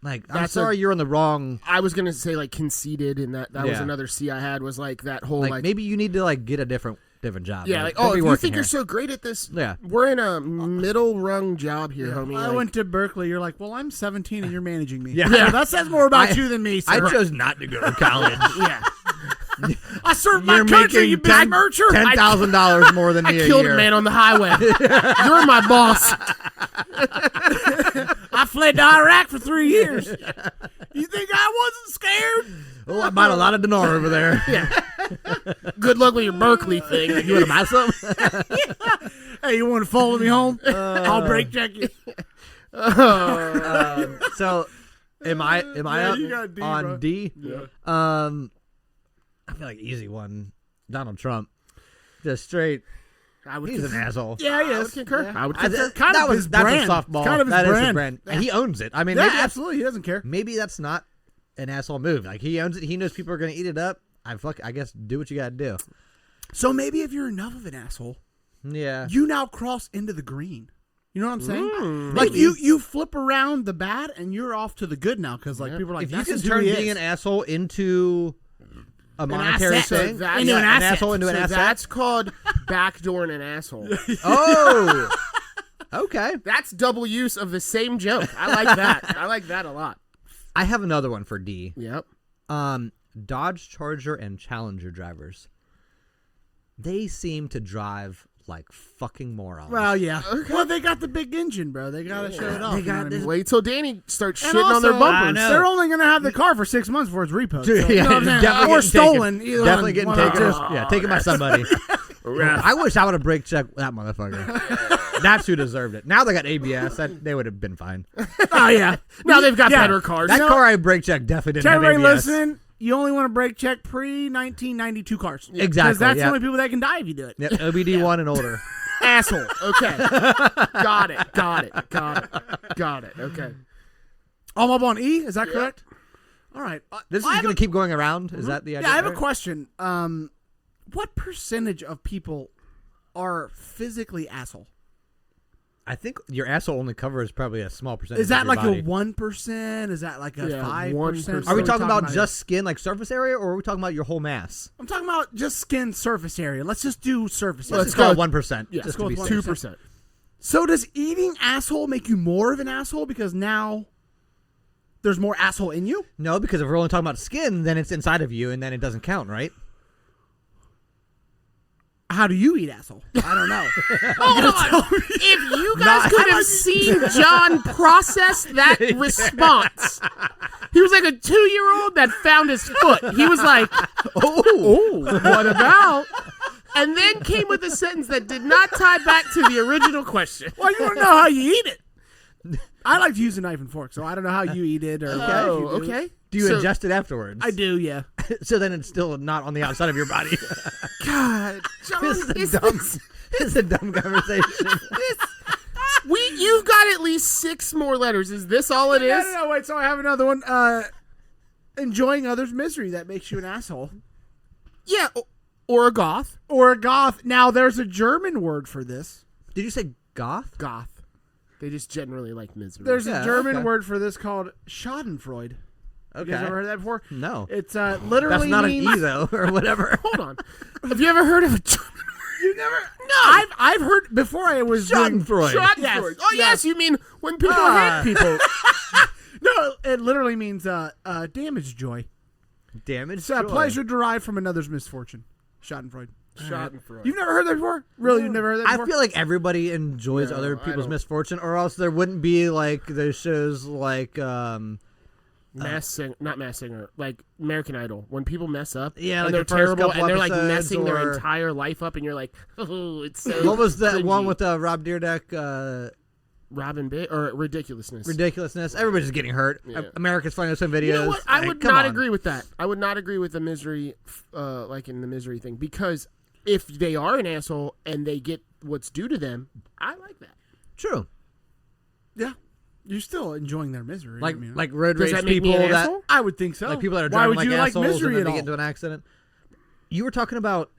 like I'm that's sorry you're on the wrong. I was going to say like conceited, and that was Yeah. another C I had was like that whole Like, like maybe you need to like get a different job. yeah, like, don't oh, be if you working think here. you're so great at this, Yeah. we're in a middle rung job here, homie. I like- went to Berkeley. You're like, well, I'm 17 and you're managing me. Yeah. So that says more about I- you than me, I sir. chose not to go to college. yeah. I served my You're country, making you besmircher. $10,000 more than me I a killed year. a man on the highway. You're my boss. I fled to Iraq for 3 years. You think I wasn't scared? Oh, I bought a lot of dinar over there. Yeah. Good luck with your Berkeley thing. You want to buy some? Hey, you want to follow me home? I'll brake check you. So, am I Yeah, up you got D, on bro. D? Yeah. I feel like easy one. Donald Trump, just straight. I would He's an asshole. Yeah, he I would is. concur. Yeah. I would I concur. th- kind that of was his that's brand. a softball. It's kind of his That is brand. his brand. Yeah. He owns it. I mean, Yeah, maybe that's, absolutely. He doesn't care. maybe that's not an asshole move. Like he owns it. He knows people are going to eat it up. I guess do what you got to do. So maybe if you're enough of an asshole, Yeah. you now cross into the green. You know what I'm saying? Mm, Like you flip around the bad and you're off to the good now because like people are like, If you this can is who turn he being is. an asshole into a monetary asset. thing, So that- Into an an asset. asshole into an So asset. that's called backdooring an asshole. Oh, okay. That's double use of the same joke. I like that. I like that a lot. I have another one for D. Yep. Dodge Charger and Challenger drivers. They seem to drive like fucking morons. Well, yeah. Well, they got the big engine, bro. They got to show it off. They you know got what I this- mean? Wait till Danny starts And shitting on their also, bumpers. They're only going to have the car for 6 months before it's repoed. Dude, so, you know what I'm saying? definitely Or getting stolen. taken. Either Definitely one. getting One of taken. those. Yeah, taken by somebody. I wish I would have brake checked that motherfucker. That's who deserved it. Now they got ABS. They would have been fine. Oh, yeah. Now they've got Yeah. better cars. That car I brake checked definitely To didn't have everybody ABS. listening, you only want to brake check pre-1992 cars. Exactly, Because that's yeah. the only people that can die if you do it. Yep, OBD1 and older. Asshole. Okay. Got it. Okay. I'm up on E. Is that correct? All right. This I is have going to keep going around. Is that the idea? Yeah, I have a Right? question. What percentage of people are physically asshole? I think your asshole only covers probably a small percentage. Is that of your like body. a 1%? Is that like a Yeah, 5%? 1%. Are we talking about just skin, like surface area, or are we talking about your whole mass? I'm talking about just skin surface area. Let's just do surface area. Let's go 1%. Yeah, just go to be with safe. 2%. So does eating asshole make you more of an asshole because now there's more asshole in you? No, because if we're only talking about skin, then it's inside of you, and then it doesn't count, right? How do you eat asshole? I don't know. Hold on. If you guys could have seen John process that response, he was like a 2-year-old that found his foot. He was like, oh, what about? And then came with a sentence that did not tie back to the original question. Well, you want to know how you eat it. I like to use a knife and fork, so I don't know how you eat it or what Oh, you do. okay. Do you So- ingest it afterwards? I do, yeah. So then it's still not on the outside of your body. God, John, This is dumb. This is a dumb conversation. You've got at least 6 more letters. Is this all it is? No, wait. So I have another one. Enjoying others' misery that makes you an asshole, Yeah, or a goth. or a goth. Now there's a German word for this. Did you say goth? Goth. They just generally like misery. There's Yeah, a German okay. word for this called Schadenfreude. Okay. You guys ever heard that before? No. It's literally That's not means. an E though, or whatever. Hold on. Have you ever heard of a German You never? No. I've heard before. I was doing. Schadenfreude. Schadenfreude? Yes, Oh, yes, you mean when people hate people. No, it literally means damage joy. Damage. It's a pleasure derived from another's misfortune. Schadenfreude. Schadenfreude. You've never heard that before? Really? You've never heard that I before? feel like everybody enjoys No, other I people's don't. misfortune, or else there wouldn't be like those shows like Not Mass Singer, like American Idol. When people mess up, Yeah, and like they're the first terrible, couple and they're like episodes, messing their or- entire life up, and you're like, oh, it's so. what was that one cringy. with Rob Dyrdek? Robin Bit or ridiculousness? Ridiculousness. Everybody's getting hurt. Yeah. America's Funniest Home Videos. You know what? I Like, would come not on. agree with that. I would not agree with the misery, like in the misery thing, because if they are an asshole and they get what's due to them, I like that. True. Yeah. You're still enjoying their misery. Like I mean, like road Does rage that make me people an that asshole? I would think so. like people that are Why driving would like you like assholes misery and then at they all? get into an accident. You were talking about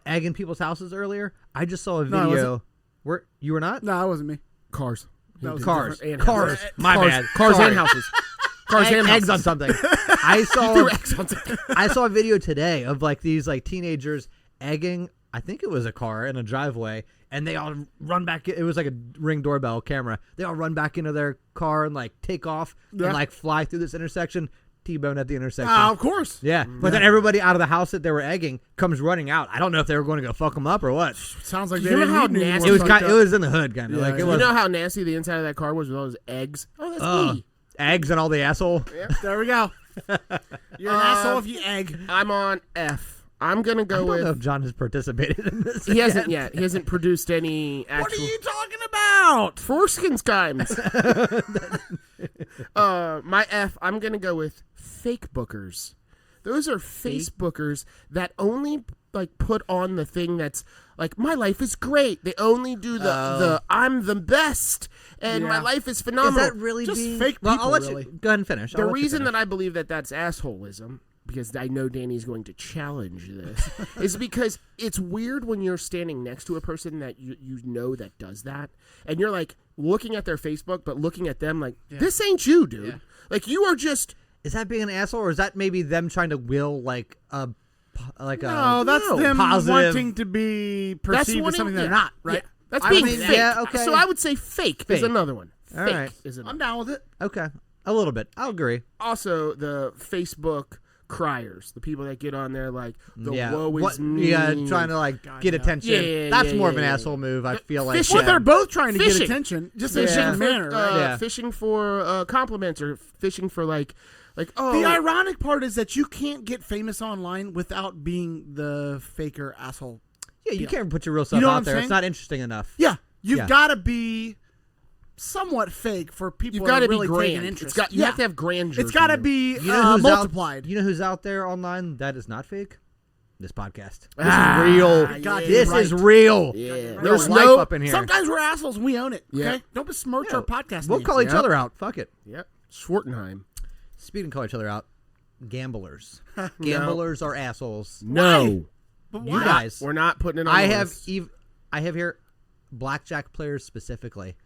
egging people's houses earlier. I just saw a No, I wasn't. video where you were not. No, that wasn't me. Cars. That was Cars. different. And Cars. houses. My Cars, bad. Cars Sorry. and houses. Cars and Eggs houses. on something. I saw Threw eggs on something. I saw a video today of like these like teenagers egging. I think it was a car in a driveway, and they all run back. It was like a Ring doorbell camera. They all run back into their car and like take off Yeah. and like fly through this intersection. T-bone at the intersection. Of course. Yeah, but then everybody out of the house that they were egging comes running out. I don't know if they were going to go fuck them up or what. Sounds like You they know didn't how need any nasty- more It was fucked kind. up. It was in the hood, kind of Yeah, like it yeah. was. You know how nasty the inside of that car was with all those eggs? Oh, that's me. Eggs and all the asshole. There we go. You're an asshole if you egg. I'm on F. I'm gonna I go don't know with. if John has participated in this. He hasn't yet. He hasn't produced any actual. What are you talking about? Foreskin's times. My F, I'm going to go with fake bookers. Those are Facebookers that only like put on the thing that's like, my life is great. They only do the I'm the best and my Yeah. life is Is phenomenal. that really Just being fake Well, people, I'll let really. you go ahead and finish. The reason that I believe that that's assholism, because I know Danny's going to challenge this, is because it's weird when you're standing next to a person that you know that does that, and you're like looking at their Facebook, but looking at them like, this ain't you, dude. Yeah. Like you are just. is that being an asshole, or is that maybe them trying to will like a No, that's No. them Positive- wanting to be That's perceived as wanting- something they're yeah, not, right? yeah. That's I being mean, fake. yeah, okay. So I would say fake, is Fake. another one. All Fake right. is another. I'm down with it. Okay, a little bit. I'll agree. Also, the Facebook criers, the people that get on there like the Yeah, woe is what, me. yeah, trying to like God, get yeah. attention. Yeah, That's yeah, more of an yeah, asshole move. I The feel like. fishing- Well, they're both trying to get Fishing. attention, just in a Yeah. different manner, right? Yeah. Fishing for compliments or fishing for like oh. The ironic part is that you can't get famous online without being the faker asshole. Yeah, you deal. can't put your real stuff know what out I'm there. saying? It's not interesting enough. Yeah, you've Yeah. got to be somewhat fake for people You've got to be really take an grand. interest. You have to have grandeur. It's got to you. be You know who's multiplied. Out, you know who's out there online that is not fake? This podcast. This Ah, is real. goddamn This right. is real. Yeah. Real There's life no. up in here. Sometimes we're assholes and we own it. Yeah. Okay, don't besmirch Yeah. our podcast. We'll name. call each Yep. other out. Fuck it. Yep. Schwartenheim. Speaking of call each other out, gamblers. Gamblers are assholes. No. But You why? guys. We're not putting it on. I the have list. I have here blackjack players specifically.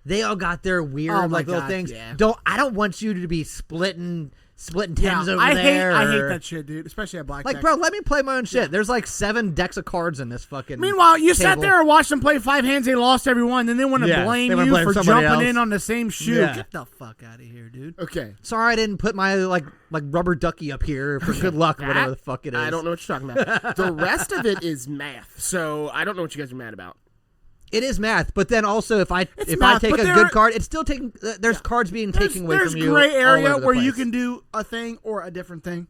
They all got their weird Oh my like little God, things. yeah. I don't want you to be splitting Yeah, tens over I there. hate or- that shit, dude. Especially at blackjack. Like, bro, let me play my own shit. There's like 7 decks of cards in this fucking. Meanwhile, you sat table. there and watched them play 5 hands. They lost every one. Then they want to Yeah, blame they wanna you blame for somebody jumping else. in on the same shoe. Yeah. Get the fuck out of here, dude. Okay. Sorry, I didn't put my like rubber ducky up here for good luck, whatever the fuck it is. I don't know what you're talking about. The rest of it is math, so I don't know what you guys are mad about. It is math, but then also if I math, take but a there- good card, it's still taking. There's cards being taken away There's from you. gray all area over the where you place. can do a thing or a different thing.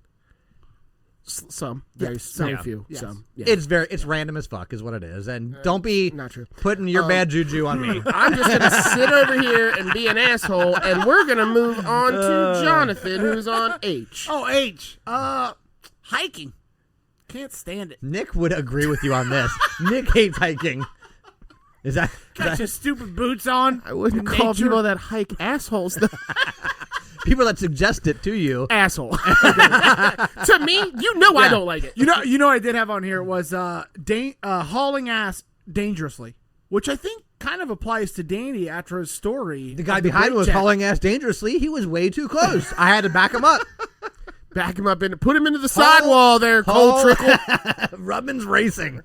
Some. Very few. Yes. Some. Yeah. It's random as fuck is what it is. And don't be not true. putting your bad juju on me. I'm just going to sit over here and be an asshole, and we're going to move on to Jonathan, who's on H. Oh, H. Hiking. Can't stand it. Nick would agree with you on this. Nick hates hiking. Is that Got your stupid boots on. I wouldn't in call nature. people that hike assholes, though. people that suggest it to you? Asshole. To me, I don't like it. You know, I did have on here was hauling ass dangerously, which I think kind of applies to Danny after his story. The guy of the behind brake was check. hauling ass dangerously. He was way too close. I had to back him up. Back him up and put him into the sidewall there, Cole Trickle. Rubman's racing.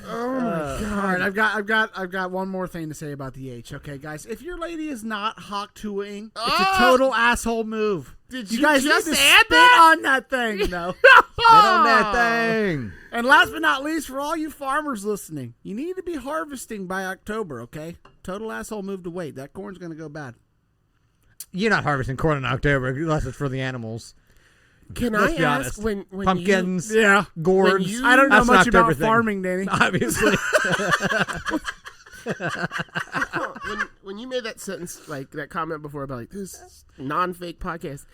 Oh my god! All right, I've got one more thing to say about the H. Okay, guys, if your lady is not hawk tooing, it's a total asshole move. Did you you guys just need to add spit that? on that thing? No. Get on that thing. And last but not least, for all you farmers listening, you need to be harvesting by October. Okay, total asshole move to wait. That corn's gonna go bad. You're not harvesting corn in October unless it's for the animals. Can Let's I be ask honest. when Pumpkins, Yeah. gourds. you- I don't know That's an much about October thing. farming, Danny. Obviously. when you made that sentence, like that comment before about like this non-fake podcast,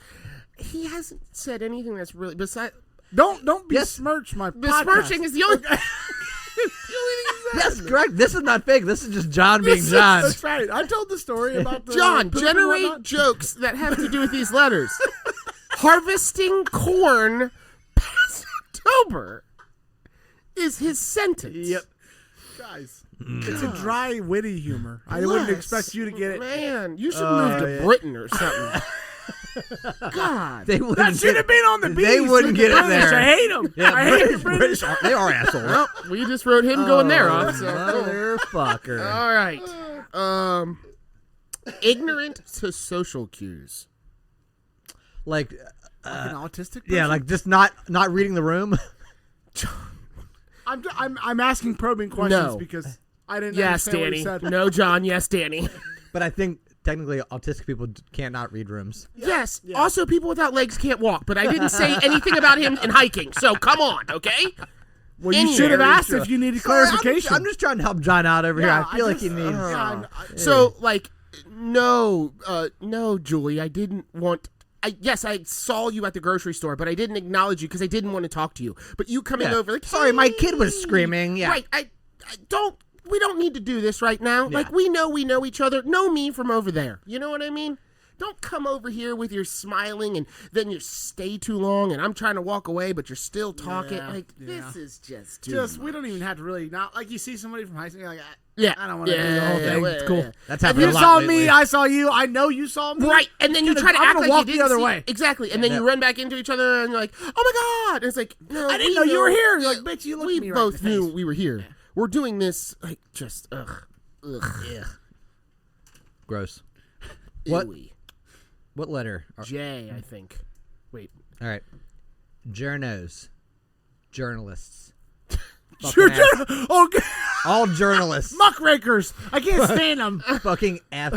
he hasn't said anything that's really besides Don't Yes. besmirch my besmirching podcast. is the only. the only thing he said. Yes, correct. This is not fake. This is just John being John. That's right. I told the story about the John, poop and generate whatnot. jokes that have to do with these letters. Harvesting corn past October is his sentence. Yep. Guys, it's a dry, witty humor. I wouldn't Bless. expect you to get it. Man, you should move to Britain or something. God. They wouldn't That should get have been on the beach. They wouldn't get it British. there. I hate them. Yeah, I hate the British. They are assholes. Well, we just wrote him going there off. So. Motherfucker. All right. Ignorant to social cues. Like, Like an autistic person? yeah, like just not reading the room. I'm asking probing questions No. because I didn't Yes, understand what Danny. he said. No, John. Yes, Danny. But I think technically autistic people can't not read rooms. Yes. Also, people without legs can't walk, but I didn't say anything about him in hiking. So come on, okay? Well, you Anyway. should have asked if you needed clarification. I'm just trying to help John out over here. Yeah, I feel I like he just- needs. Yeah, So, like, no, Julie, I didn't want. Yes, I saw you at the grocery store, but I didn't acknowledge you because I didn't want to talk to you. But you coming Yeah. over, like, Sorry, my "Hey." kid was screaming. Yeah. Right. I don't. We don't need to do this right now. Yeah. Like, we know each other. Know me from over there. You know what I mean? Don't come over here with your smiling and then you stay too long and I'm trying to walk away, but you're still talking. Yeah, Like, yeah. this is just too Just much. we don't even have to really not like you see somebody from high school, you're like Yeah. I don't want to do the whole thing. well, It's cool. yeah. That's If happened you a lot saw lately. me, I saw you. I know you saw me. Right, and then you try to I'm act gonna like walk you the didn't other see- way. Exactly, and then you run back into each other and you're like, "Oh my god!" And it's like, "No, I didn't we know you were here." You're like, "Bitch, you looked we me right in both the knew face." we were here. We're doing this like just ugh. Gross. What? Ewy. What letter? J, I think. Wait, All right. Journos. Journalists. Sure, Fucking ass. okay. All journalists. Muckrakers. I can't stand them. Fucking F.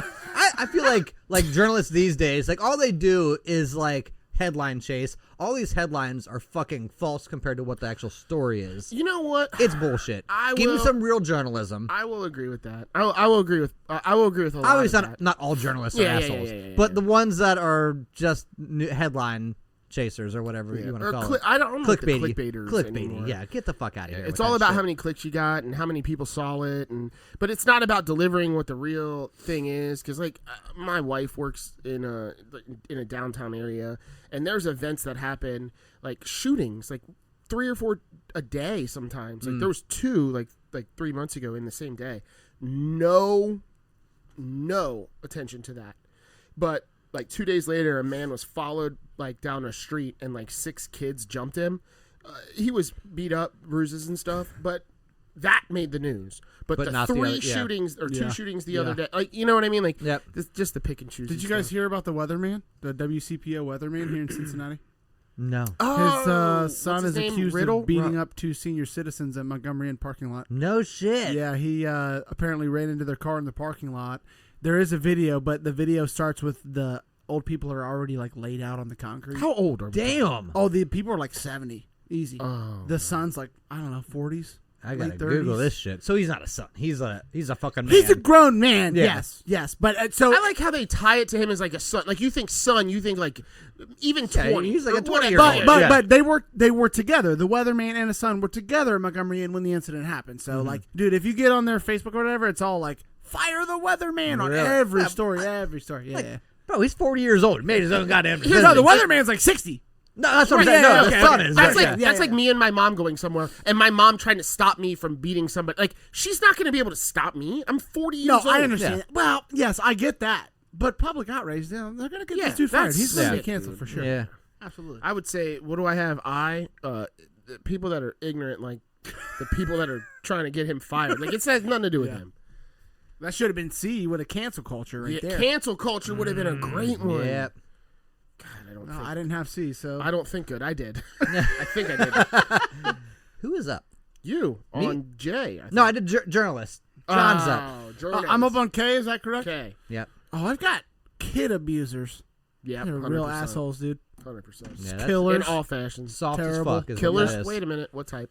I feel like journalists these days, like all they do is like headline chase. All these headlines are fucking false compared to what the actual story is. you know what? It's bullshit. I Give me will- some real journalism. I will agree with that. I will agree with. I will agree with a lot Obviously, of that. not all journalists are Yeah, yeah, assholes, yeah, but the ones that are just headline chasers or whatever you want to Or call it. I don't like the Clickbaity. clickbaiters Clickbaity. anymore. Yeah, get the fuck out of here. It's with all that about shit. how many clicks you got and how many people saw it, but it's not about delivering what the real thing is. Because like my wife works in a downtown area, and there's events that happen like shootings, like 3 or 4 a day sometimes. Like there was 2 like 3 months ago in the same day. No attention to that, but. Like 2 days later, a man was followed like down a street and like 6 kids jumped him. He was beat up, bruises and stuff, but that made the news. But the not the 3 other- yeah. shootings or 2 Yeah. shootings the other Yeah. day, like you know what I mean? Like Yep. just the pick and choose. Did you guys hear about the weatherman, the WCPO weatherman here in Cincinnati? No. His son is accused of beating up 2 senior citizens at Montgomery Inn parking lot. No shit. Yeah, he apparently ran into their car in the parking lot. There is a video, but the video starts with the old people are already like laid out on the concrete. How old are we? Damn. Oh, the people are like 70, easy. Oh, The son's like, I don't know, 40s. I gotta late Google 30s. this shit. So he's not a son. He's a fucking man. He's a grown man. Yeah. Yes. But so I like how they tie it to him as like a son. Like you think son, you think like even Yeah, 20. he's like a or whatever. 20-year-old. But Yeah. they were together. The weatherman and his son were together in Montgomery when the incident happened. So like, dude, if you get on their Facebook or whatever, it's all like fire the weatherman on Really? every story. Every story. Yeah. Bro, he's 40 years old. He made his own goddamn No, decision. the weatherman's like 60. No, that's what I'm Right, saying. yeah, No, okay, the son okay. is. That's right, like yeah. that's like me and my mom going somewhere, and my mom trying to stop me from beating somebody. Like she's not going to be able to stop me. I'm 40 years No, old. I understand. Well, yes, I get that. But public outrage, they're going to get Yeah, this dude fired. that's He's going to sick, be canceled dude. for sure. Yeah. Absolutely. I would say, what do I have? The people that are ignorant, like the people that are trying to get him fired. Like it has nothing to do with him. That should have been C with a cancel culture right Yeah, there. cancel culture would have been a great one. Yeah. God, I don't No, think. I didn't have C, so I don't think good. I did. I think I did. Who is up? You Me? on J. I No, think. I did journalist. John's up. Journalist. I'm up on K. Is that correct? K. Yep. Oh, I've got kid abusers. Yeah, They're 100%. real assholes, dude. 100%. Yeah, that's Killers, In all fashions. soft Terrible. as fuck. Is Killers. What that is. Wait a minute. What type?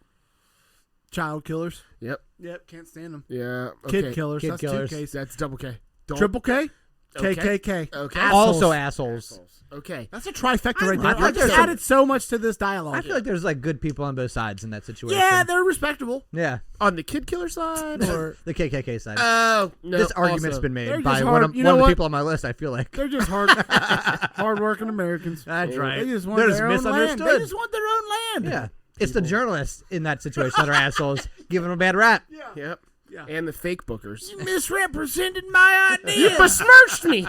child killers. Yep. Yep, can't stand them. Yeah. Okay. Kid killers. Kid That's killers. 2 Ks. That's double K. Don't- Triple K. Okay. KKK. Okay. Also assholes. Okay. That's a trifecta right I there. feel like I just there's added so much to this dialogue. I feel like there's like good people on both sides in that situation. yeah, they're respectable. Yeah. On the kid killer side? Or The KKK side. Oh, no. this argument's also- been made they're by just one hard- of, you one know of the what? people on my list, I feel like. they're just hardworking Americans. That's right. They just want They're just their own land. They misunderstood. just want their own land. Yeah. It's the journalists in that situation that are assholes, giving them a bad rap. Yep. Yeah. And the fake bookers. You misrepresented my idea. You besmirched me.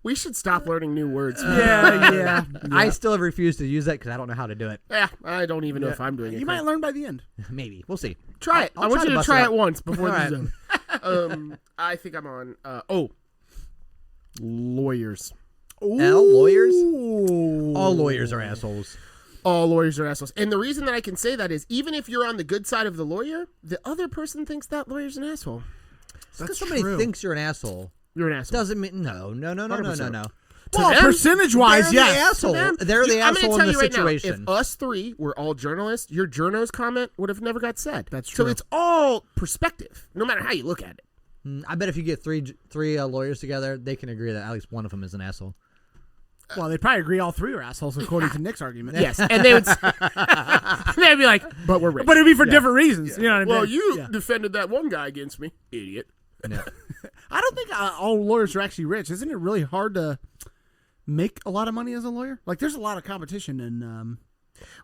We should stop learning new words. yeah. I still have refused to use that because I don't know how to do it. Yeah, I don't even know if I'm doing it. You might learn by the end. Maybe. We'll see. Try it. I'll I want try you to to bust try it it up. once before All this right. is over. I think I'm on. Lawyers. Lawyers? Ooh. All lawyers are assholes. All lawyers are assholes. And the reason that I can say that is even if you're on the good side of the lawyer, the other person thinks that lawyer's an asshole. Because somebody true. thinks you're an asshole You're an asshole. doesn't mean no. 100%. Well, them, percentage-wise, They're yes. the asshole. Them- They're the I'm gonna asshole tell in the you right now, situation. if us three were all journalists, your journos comment would have never got said. That's So true. it's all perspective, no matter how you look at it. I bet if you get three lawyers together, they can agree that at least one of them is an asshole. Well, they'd probably agree all three are assholes, according to Nick's argument. Yes, and they would. They'd be like, "But we're rich." But it'd be for different reasons. You know what I mean? well, you Yeah. defended that one guy against me, idiot. Yeah. I don't think all lawyers are actually rich. Isn't it really hard to make a lot of money as a lawyer? Like, there's a lot of competition in.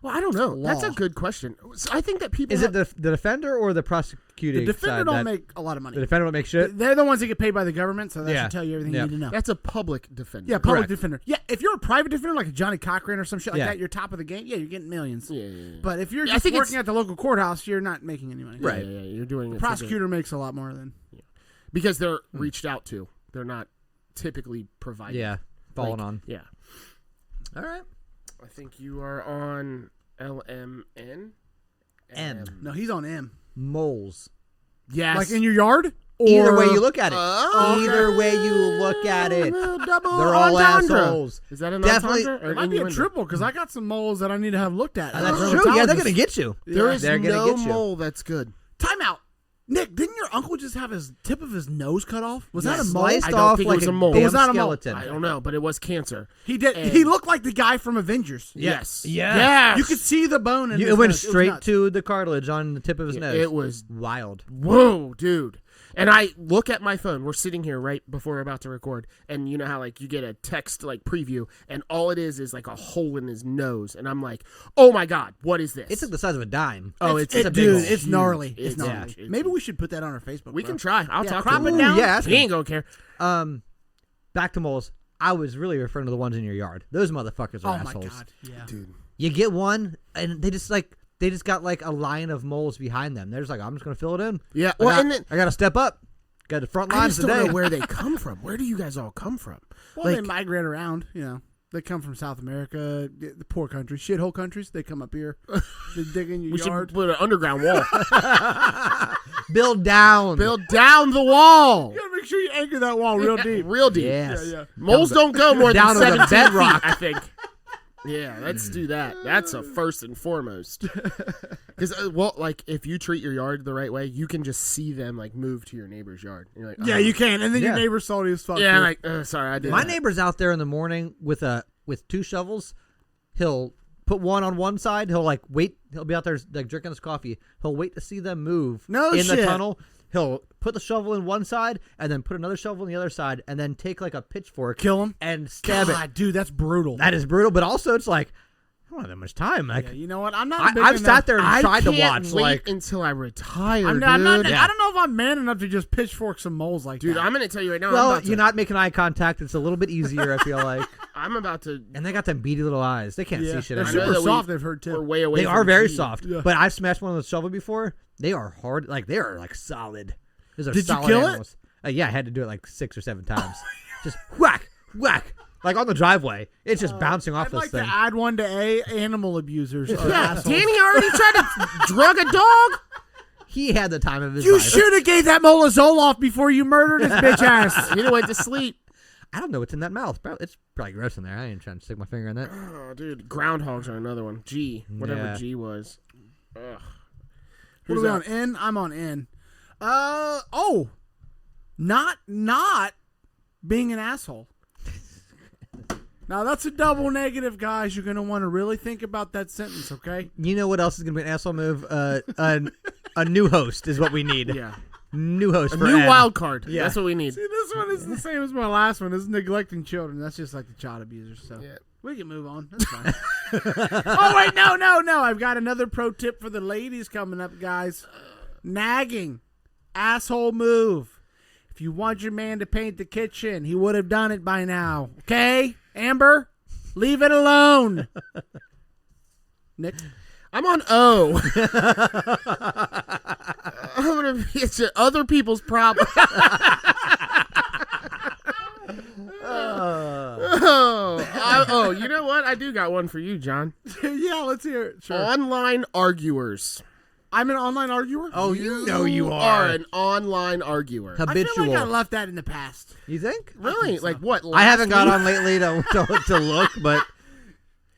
Well, I don't know. That's a Law. good question. So I think that people Is it the defender or the prosecuting The defender side don't that- make a lot of money. The defender don't make shit? They're the ones that get paid by the government, so that Yeah. should tell you everything Yeah. you need to know. that's a public defender. Yeah, public Correct. defender. Yeah, if you're a private defender like a Johnny Cochran or some shit like Yeah. that, you're top of the game. Yeah, you're getting millions. Yeah. But if you're Yeah, I just think working it's- at the local courthouse, you're not making any money. Right. Yeah, you're doing it for Prosecutor makes a lot more than. because they're reached out to. They're not typically provided. Yeah. Falling Like, on. Yeah. All right. I think you are on LMN. M. No, he's on M. Moles. Yes. Like in your yard? Or Either way you look at it. Oh, Either way you look at it. Double They're all entendre. assholes. Is that an Definitely- entendre or It might be a innuendo? triple because I got some moles that I need to have looked at. That's As a true. Yeah, they're dermatologist. going to get you. There is They're gonna no get you. mole that's good. Time out. Nick, didn't your uncle just have his tip of his nose cut off? Was that a Yes. mole? Sliced I don't off think it like was a a mole. damn Was that a mole? skeleton. I don't know, but it was cancer. He did. And- He looked like the guy from Avengers. Yes. Yeah. Yes. You could see the bone. In It his went nose. It was straight nuts. to the cartilage on the tip of his Yeah, nose. it was wild. whoa, dude. And I look at my phone. We're sitting here right before we're about to record, and you know how like you get a text like preview, and all it is like a hole in his nose, and I'm like, oh my god, what is this? It's like the size of a dime. oh, it's a big dude, hole. it's gnarly. It's It's gnarly. huge. Maybe we should put that on our Facebook. we bro. can try. I'll Yeah, talk crop to it him. down. Yeah, ask He him. ain't gonna care. Back to moles. I was really referring to the ones in your yard. Those motherfuckers are Oh my assholes. god. Yeah. Dude. You get one, and they just got like a line of moles behind them. They're just like, I'm just gonna fill it in. Yeah. I Well, got, and then I got to step up. Got the front I lines just don't today. know where they come from. Where do you guys all come from? Well, Like- they migrate around. You know. They come from South America, the poor countries, shithole countries. They come up here. They dig in your We yard. should put an underground wall. Build down. Build down the wall. You gotta make sure you anchor that wall real deep. Real deep. Yes. Yeah, yeah. Moles don't go more down than to the 17 bedrock. feet, I think. Yeah, let's do that. That's a first and foremost. Because, like, if you treat your yard the right way, you can just see them, like, move to your neighbor's yard. And you're like, Yeah, oh. you can. And then your Yeah. neighbor's salty as fuck. Yeah, too. like, sorry, I did My that. neighbor's out there in the morning with 2 shovels. He'll put one on one side. He'll like wait. He'll be out there like drinking his coffee. He'll wait to see them move No in the shit. tunnel. He'll put the shovel in one side and then put another shovel in the other side and then take like a pitchfork Kill him. and stab God, dude, that's brutal. it. That is brutal, but also it's like I don't have that much time. Like Yeah, you know what? I'm not. I've sat there and I tried to can't watch. wait Like until I retire, I'm dude. not, Yeah. I don't know if I'm man enough to just pitchfork some moles like Dude, that. I'm going to tell you right now. well, I'm you're not making eye contact. It's a little bit easier. I feel like, I'm about to. and they got them beady little eyes. They can't yeah, see shit. they're I know anymore. super that soft. They've heard We're too. way away They from are very G. soft, Yeah. but I've smashed one of those shovel before. They are hard, like they are like solid. Those are Did you solid kill it? animals. Yeah, I had to do it like 6 or 7 times. Just whack, whack, like on the driveway. It's just bouncing off I'd this like thing. to add one to animal abusers. Are Yeah, assholes. Danny already tried to drug a dog. He had the time of his You life. should have gave that mole a Zoloft before you murdered his bitch ass. He went to sleep. I don't know what's in that mouth. It's probably gross in there. I ain't trying to stick my finger in that. Oh, dude, groundhogs are another one. G, whatever Yeah. G was. Ugh. What are Who's we that? on N? I'm on N. Not being an asshole. Now that's a double negative, guys. You're gonna want to really think about that sentence, okay? You know what else is gonna be an asshole move? A new host is what we need. Yeah, New host a for new N. wild card. Yeah. That's what we need. See, this one is the same as my last one. Is neglecting children. That's just like the child abusers. So Yeah. we can move on. That's fine. Oh wait, no! I've got another pro tip for the ladies coming up, guys. Nagging, asshole move. If you want your man to paint the kitchen, he would have done it by now. Okay, Amber, leave it alone. Nick, I'm on O. I'm gonna be it's other people's problem. Oh, you know what? I do got one for you, John. yeah, let's hear it. Sure. Online arguers. I'm an online arguer. Oh, you know you are are. an online arguer. I Habitual. feel like I left that in the past. You think? Really? Like what? I haven't got last on lately to look, but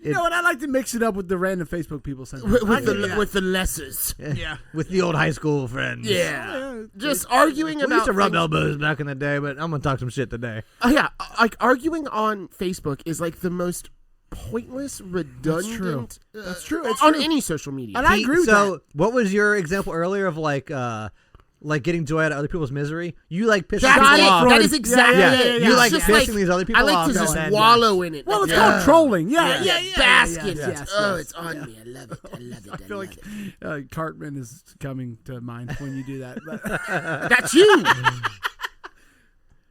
You know what? I like to mix it up with the random Facebook people. week? Sometimes. with the lessers. yeah. with the old high school friends. Yeah. Just arguing We about used to rub things- elbows back in the day, but I'm gonna talk some shit today. Yeah, like arguing on Facebook is like the most pointless, redundant. That's true. It's on true. any social media. And I agree with so, that. what was your example earlier of like getting joy out of other people's misery? You like pissing That's people it. off. That is exactly Yeah, it. yeah, yeah, It's yeah. You like just pissing these other people I like off. to just going, wallow in it. Well, it's Like, called trolling. Yeah, yeah, bask in it. yes, Oh, yes. it's on me. I love it. I love it. I feel like Cartman is coming to mind when you do that. But That's you.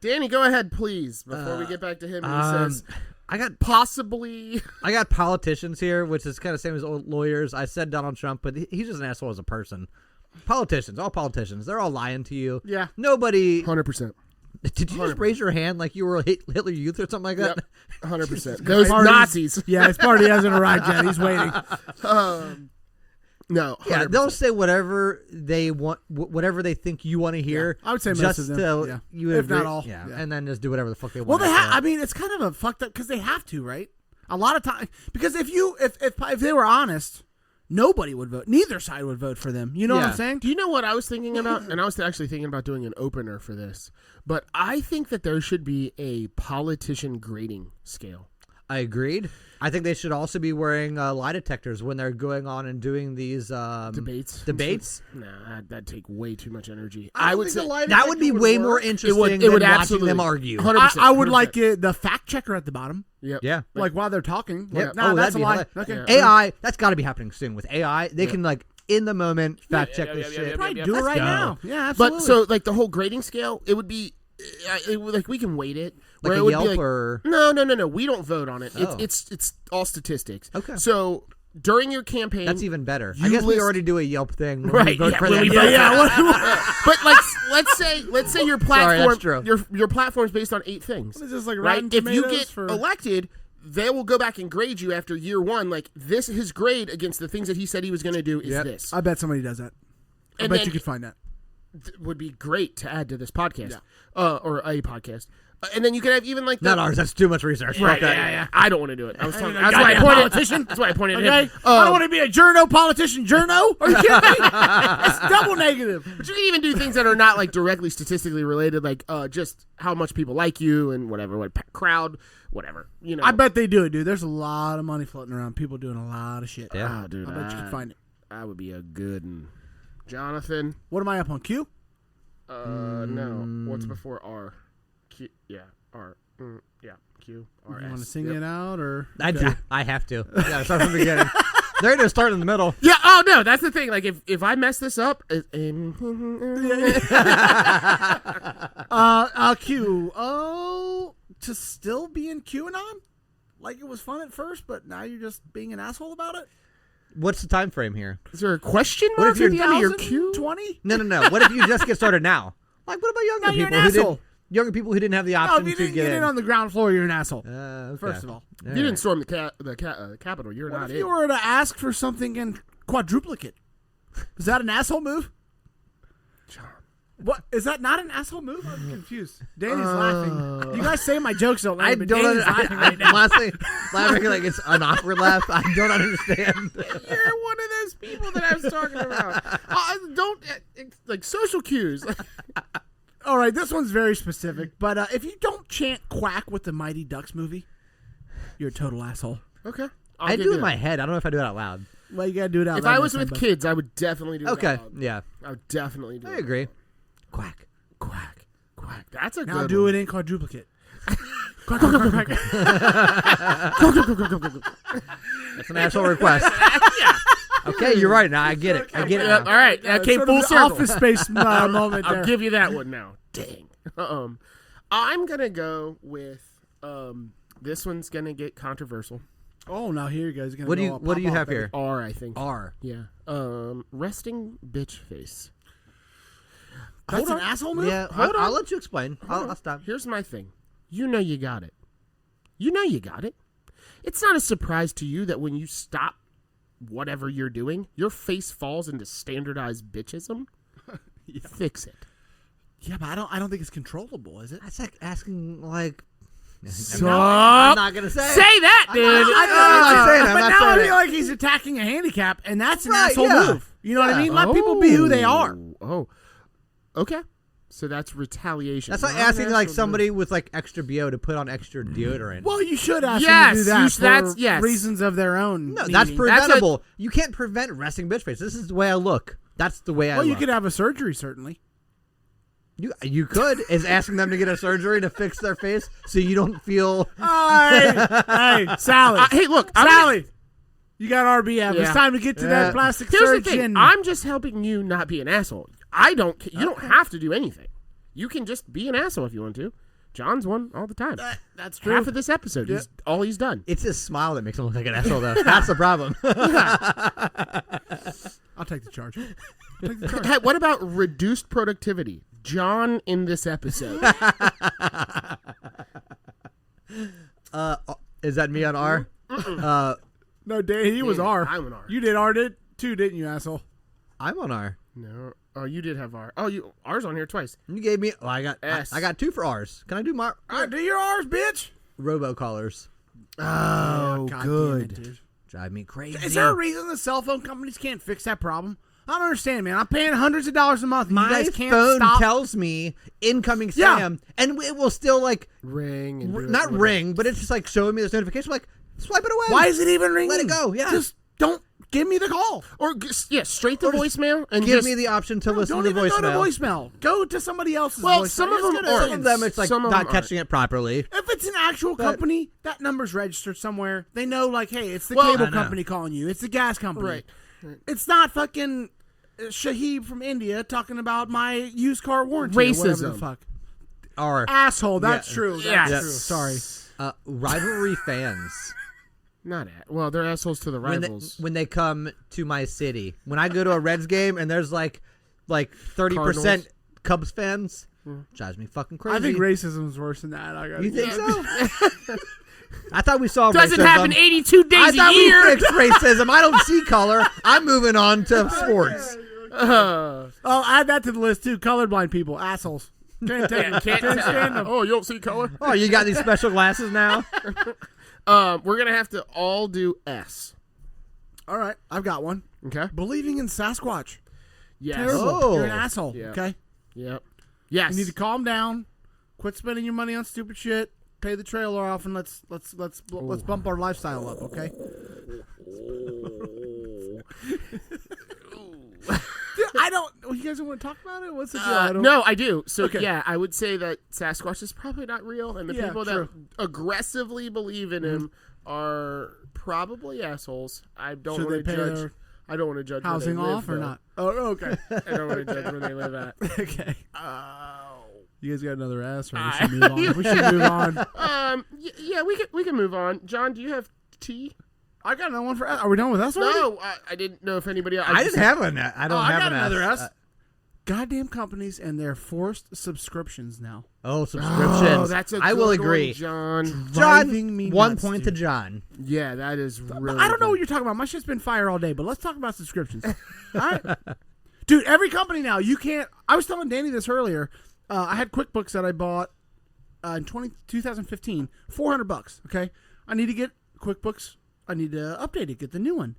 Danny, go ahead, please. Before we get back to him, he says I got possibly. I got politicians here, which is kind of same as old lawyers. I said Donald Trump, but he's just an asshole as a person. Politicians, all politicians, they're all lying to you. Yeah. Nobody. 100%. Did you just raise your hand like you were Hitler Youth or something like that? Yep. 100%. Those Parties- Nazis. yeah, his party hasn't arrived yet. He's waiting. No. 100%. Yeah, they'll say whatever they want, whatever they think you want to hear. I would say most just of them, to yeah. you If agree- not all, Yeah. yeah. And then just do whatever the fuck they Well, want. they after have. that. I mean, it's kind of a fucked up because they have to, right? A lot of time, because if they were honest, nobody would vote. Neither side would vote for them. You know what Yeah. I'm saying? Do you know what I was thinking about? And I was actually thinking about doing an opener for this. But I think that there should be a politician grading scale. I agreed. I think they should also be wearing lie detectors when they're going on and doing these Debates. Debates. Nah, that'd take way too much energy. I I don't would think the say lie That would be detector way work. more interesting it would than watching absolutely them argue. 100%. I would 100%. like the fact checker at the bottom, Yep. Yeah. like while they're talking. Like, Yeah. nah, Oh, that's that'd a be lie. hilarious. Okay. Yeah. AI, that's got to be happening soon with AI. They can like in the moment fact check this shit. Probably do it Let's right go. now. Yeah, absolutely. But so like the whole grading scale, it would be like we can weight it. Like where a it would Yelp be like, or No. We don't vote on it. Oh. It's all statistics. Okay. So during your campaign, That's even better. You I guess we list- already do a Yelp thing. When Right, We vote yeah, for when them. we vote but like let's say your Sorry, platform that's true. your platform's based on 8 things. It's just like Right? Rotten If you Tomatoes get for elected, they will go back and grade you after year one. Like this, his grade against the things that he said he was going to do is this. I bet somebody does that. I And bet then- you could find that. Would be great to add to this podcast, or a podcast. And then you could have even like Not ours. That's too much research. Right, Fuck that. yeah. I don't want to do it. I was talking. a That's why I goddamn pointed. politician. That's why I pointed Okay, at him. I don't want to be a journo politician. Journo? Are you kidding me? It's double negative. But you can even do things that are not like directly statistically related, like just how much people like you and whatever, what crowd, whatever. You know. I bet they do it, dude. There's a lot of money floating around. People doing a lot of shit. Yeah. Ah, dude, I bet you could find it. I would be a good one. Jonathan. What am I up on? Q? No. What's before R? Q. Yeah. R. Yeah. Q. R. You want to S. sing Yep. it out or? I do. I have to. Yeah, start from the beginning. They're going to start in the middle. Yeah. Oh no, that's the thing. Like if I mess this up, Q. Oh, to still be in QAnon? Like it was fun at first, but now you're just being an asshole about it? What's the time frame here? is there a question What mark if you're at the end of your Q? 20? No. What if you just get started now? Like, what about younger Now you're people an who asshole. didn't? Younger people who didn't have the No, option if you to didn't get in in. on the ground floor, you're an asshole. Okay. First of all. You didn't storm the Capitol. You're What not if in. you were to ask for something in quadruplicate? Is that an asshole move? John. What is that? Not an asshole move? I'm confused. Danny's laughing. You guys say my jokes don't I land, but don't. Danny's laughing right now. Honestly, laughing like it's an awkward laugh. I don't understand. You're one of those people that I was talking about. Don't like social cues. All right, this one's very specific, but if you don't chant "quack" with the Mighty Ducks movie, you're a total asshole. Okay. I do it in my head. I don't know if I do it out loud. Well, you gotta do it out If loud I was next with time, kids, I would definitely do it. Okay. out loud. Yeah. I would definitely do I it. agree. Quack. Quack. Quack. That's a bud. Now good do one. it in quadruplicate. Quack, quack, quack, quack, quack. That's an asshole request. Okay, you're right. Now I get it. I get it. All Now. right. That came Sort full of the circle. Office Space moment I'll there. give you that one now. Dang. I'm gonna go with this one's gonna get controversial. Oh, now here you guys. What do you have here? R, I think. R. Yeah. Resting bitch face. That's Hold an on. asshole move. Yeah, Hold I'll on. let you explain. I'll stop. Here's my thing. You know you got it. You know you got it. It's not a surprise to you that when you stop whatever you're doing, your face falls into standardized bitchism. Fix it. Yeah, but I don't think it's controllable, is it? That's like asking like. Sup? I'm not gonna say. Say that, dude. I'm not saying it. I'm But not now I saying feel it. like he's attacking a handicap, and that's an Right, asshole yeah. move. You know what I Yeah. mean? Let people be who they are. Oh. Okay. So that's retaliation. That's like Not asking an like asshole somebody with like extra BO to put on extra deodorant. Well, you should ask Yes, them to do that you sh- for that's- yes. reasons of their own. No, that's needing. preventable. You can't prevent resting bitch face. This is the way I look. That's the way I Well, look. you could have a surgery, certainly. You could is asking them to get a surgery to fix their face so you don't feel. Hey, Sally. hey, look. Sally. You got RBF. Yeah. It's time to get to Yeah. that plastic Here's the surgeon. thing. I'm just helping you not be an asshole. I don't. You don't have to do anything. You can just be an asshole if you want to. John's one all the time. That's true. Half of this episode is all he's done. It's his smile that makes him look like an asshole, though. That's the problem. I'll take the charge. Take the charge. Hey, what about reduced productivity? John in this episode. Is that me on R? No, Dave, he was Yeah, R. I'm an R. You did R too, didn't you, asshole? I'm on R. No. Oh, you did have R. Oh, you R's on here twice. You gave me. Well, I got. S. I got 2 for R's. Can I do my All right, do your R's, bitch. robocallers? Oh, God good. damn it, dude. Drive me crazy. Is there a reason the cell phone companies can't fix that problem? I don't understand, man. I'm paying hundreds of dollars a month. And you My guys can't phone stop. tells me incoming Yeah. spam, and it will still like Ring. And do it, not whatever. ring, but it's just like showing me this notification. I'm like, swipe it away. Why is it even ringing? Let it go. Yeah. Just don't give me the call. Or straight to voicemail and give just, me the option to listen Don't to even go to voicemail. voicemail. Go to somebody else's Well, voicemail. some of Just them go to aren't. Some of them, it's like Some of not them catching it properly. If it's an actual company, that number's registered somewhere. They know, like, hey, it's the Well, cable I know. company calling you. It's the gas company. Right. It's not fucking Shahib from India talking about my used car warranty. Or whatever the Racism. fuck. R. Asshole. That's Yeah. true. That's Yes. true. Sorry. Rivalry fans. Not well, they're assholes to the rivals. When they come to my city. When I go to a Reds game and there's like 30% Cardinals. Cubs fans, drives me fucking crazy. I think racism's worse than that. I gotta You think so? I thought we saw Doesn't racism. happen 82 I days a thought we year. fixed racism. I don't see color. I'm moving on to sports. Oh, add that to the list too. Colorblind people, assholes. Can't take them. Can't stand them. Oh, you don't see color? Oh, you got these special glasses now? We're gonna have to all do S. All right, I've got one. Okay. Believing in Sasquatch. Yes. Terrible. Oh. You're an asshole. Yeah. Okay. Yep. Yes. You need to calm down. Quit spending your money on stupid shit. Pay the trailer off, and let's bump our lifestyle up. Okay. Dude, I don't. You guys want to talk about it? What's the deal? I don't, No, I do. So Okay. yeah, I would say that Sasquatch is probably not real, and the Yeah, people true. that aggressively believe in him are probably assholes. I don't Should want they to pay judge. their I don't want to judge housing where they live, off or though. not? Oh, okay. I don't want to judge where they live at. Okay. Oh. You guys got another ass, or we should move on. We should move on. Yeah, we can move on. John, do you have tea? I got another one for. Are we done with us already? No, I didn't know if anybody else. I didn't have an. I don't I have got an another S. S. Goddamn companies and their forced subscriptions now. Oh, subscriptions. Oh, that's a I will good agree. one, John. Driving me John, 1 nuts, point dude. to John. Yeah, that is really. I don't know good. what you're talking about. My shit's been fire all day, but let's talk about subscriptions. All right, dude. Every company now, you can't. I was telling Danny this earlier. I had QuickBooks that I bought in 2015, $400. Okay, I need to get QuickBooks. I need to update it, get the new one.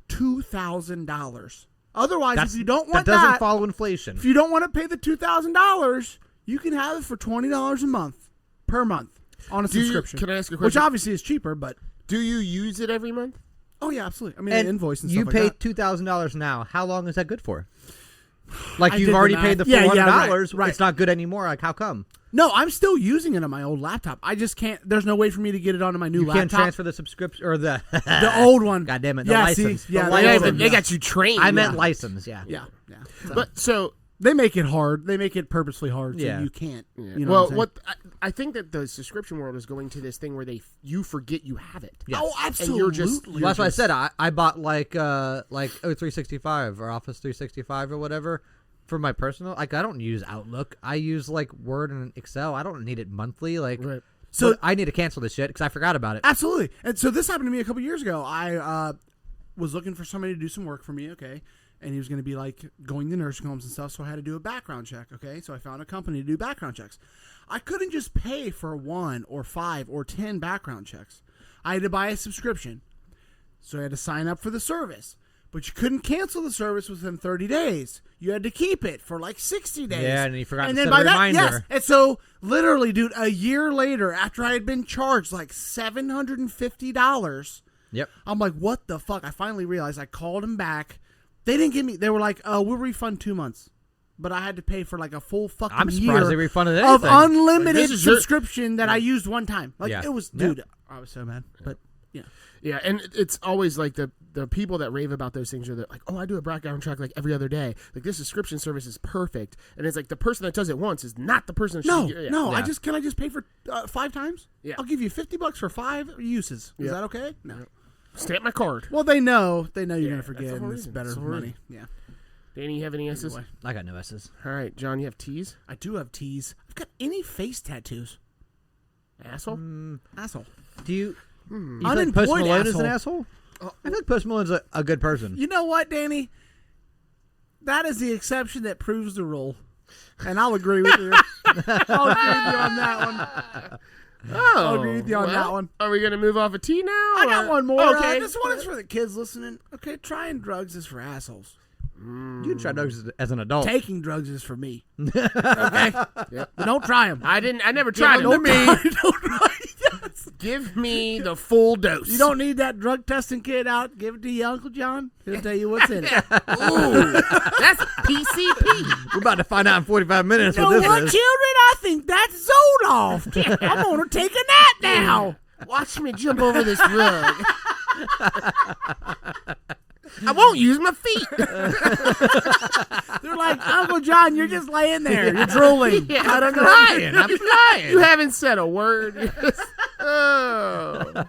$2,000. Otherwise, if you don't want that doesn't that, follow inflation. if you don't want to pay the $2,000, you can have it for $20 a month per month on a Do you- subscription. can I ask you a Which question? obviously is cheaper, but Do you use it every month? oh yeah, absolutely. I mean, And an invoice and you stuff pay like that. $2,000 now. How long is that good for? Like I you've did the already math. paid the Yeah, $400. yeah, right. It's not good anymore. Like how come? No, I'm still using it on my old laptop. I just can't. There's no way for me to get it onto my new You laptop. can't transfer the subscription or the the old one. God damn it! The Yeah, license. see? Yeah, The the Yeah, old license. one. they got you trained. I meant license. Yeah. Yeah, yeah. So, But so they make it hard. They make it purposely hard, so Yeah. you can't. yeah. You know well, what I think that the subscription world is going to this thing where you forget you have it. Yes. Oh, And absolutely. you're just Well, that's why I said I bought like O365 or Office 365 or whatever for my personal. Like I don't use Outlook. I use like Word and Excel. I don't need it monthly. Like Right. so, I need to cancel this shit because I forgot about it. Absolutely. And so this happened to me a couple years ago. I was looking for somebody to do some work for me, okay? And he was going to be like going to nursing homes and stuff, so I had to do a background check, okay? So I found a company to do background checks. I couldn't just pay for 1 or 5 or 10 background checks. I had to buy a subscription. So I had to sign up for the service. But you couldn't cancel the service within 30 days. You had to keep it for like 60 days. Yeah, and you forgot and to then set a by that, reminder. yes. And so, literally, dude, a year later, after I had been charged like $750, Yep. I'm like, what the fuck? I finally realized. I called them back. They didn't give me. They were like, we'll refund 2 months. But I had to pay for like a full fucking I'm year surprised they refunded of anything. unlimited Like, this is your- subscription that I used one time. Like Yeah. it was, Yeah. dude. I was so mad. But yeah. Yeah, and it's always like the people that rave about those things are like, oh, I do a background check like every other day. Like this subscription service is perfect, and it's like the person that does it once is not the person that No, should. Yeah. no. Yeah. Can I just pay for 5 times? Yeah. I'll give you $50 for 5 uses. Is Yeah. that okay? No. Stamp my card. Well, they know you're gonna that's forget, the whole and it's reason. better That's the whole money. reason. Yeah. Danny, you have any S's? Anyway. I got no S's. All right, John, you have T's. I do have T's. I've got any face tattoos. Asshole. Asshole. Do you? You think Unemployed Post Malone is an asshole. asshole? I think Post Malone's a good person. You know what, Danny? That is the exception that proves the rule, and I'll agree with you. I'll agree with you on that one. Oh, I'll agree with you on that one. Are we gonna move off of T now? I got or- one more. Okay. This one is for the kids listening. Okay, trying drugs is for assholes. You can try drugs as an adult. Taking drugs is for me. Okay, but don't try them. I never tried it. Don't try. Don't try. Yes. Give me the full dose. You don't need that drug testing kit out. Give it to your Uncle John. He'll tell you what's in it. Ooh, that's PCP. We're about to find out in 45 minutes You know what this what, is. children? I think that's Zoloft. I'm gonna take a nap now. Watch me jump over this rug. I won't use my feet. They're like, Uncle John, you're just laying there. You're drooling. Yeah, I don't know. Lying. I'm lying. You haven't said a word. Oh.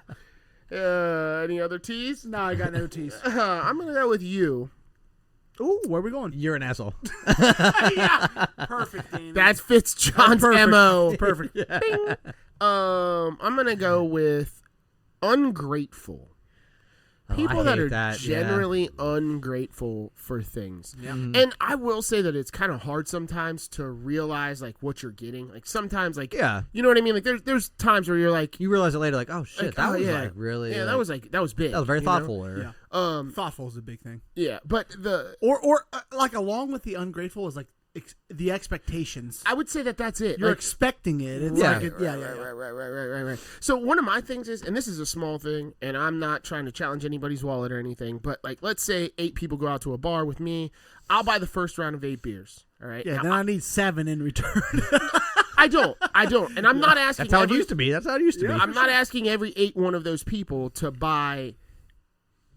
Any other T's? No, I got no teeth. I'm gonna go with you. Ooh, where are we going? You're an asshole. Yeah. Perfect, Danny. That fits John's perfect. MO. Perfect. I'm gonna go with ungrateful. Oh, People I that hate are that, yeah. generally ungrateful for things. And I will say that it's kind of hard sometimes to realize like what you're getting. Like sometimes like Yeah. you know what I mean? Like there's times where you're like You realize it later, like, oh shit, like, that oh, was yeah. like really. Yeah, like, that was big. that was very you know? thoughtful. Or, Yeah. Thoughtful is a big thing. Yeah, but the Or like along with the ungrateful is like the expectations. I would say that that's it. You're Like, expecting it. It's Yeah. like yeah. Right. So one of my things is, and this is a small thing, and I'm not trying to challenge anybody's wallet or anything, but like, let's say 8 people go out to a bar with me, I'll buy the first round of 8 beers. All right. Yeah, Now, then I need 7 in return. I don't, and I'm not asking. that's how it every- used to be. That's how it used to be. I'm not asking every 8 one of those people to buy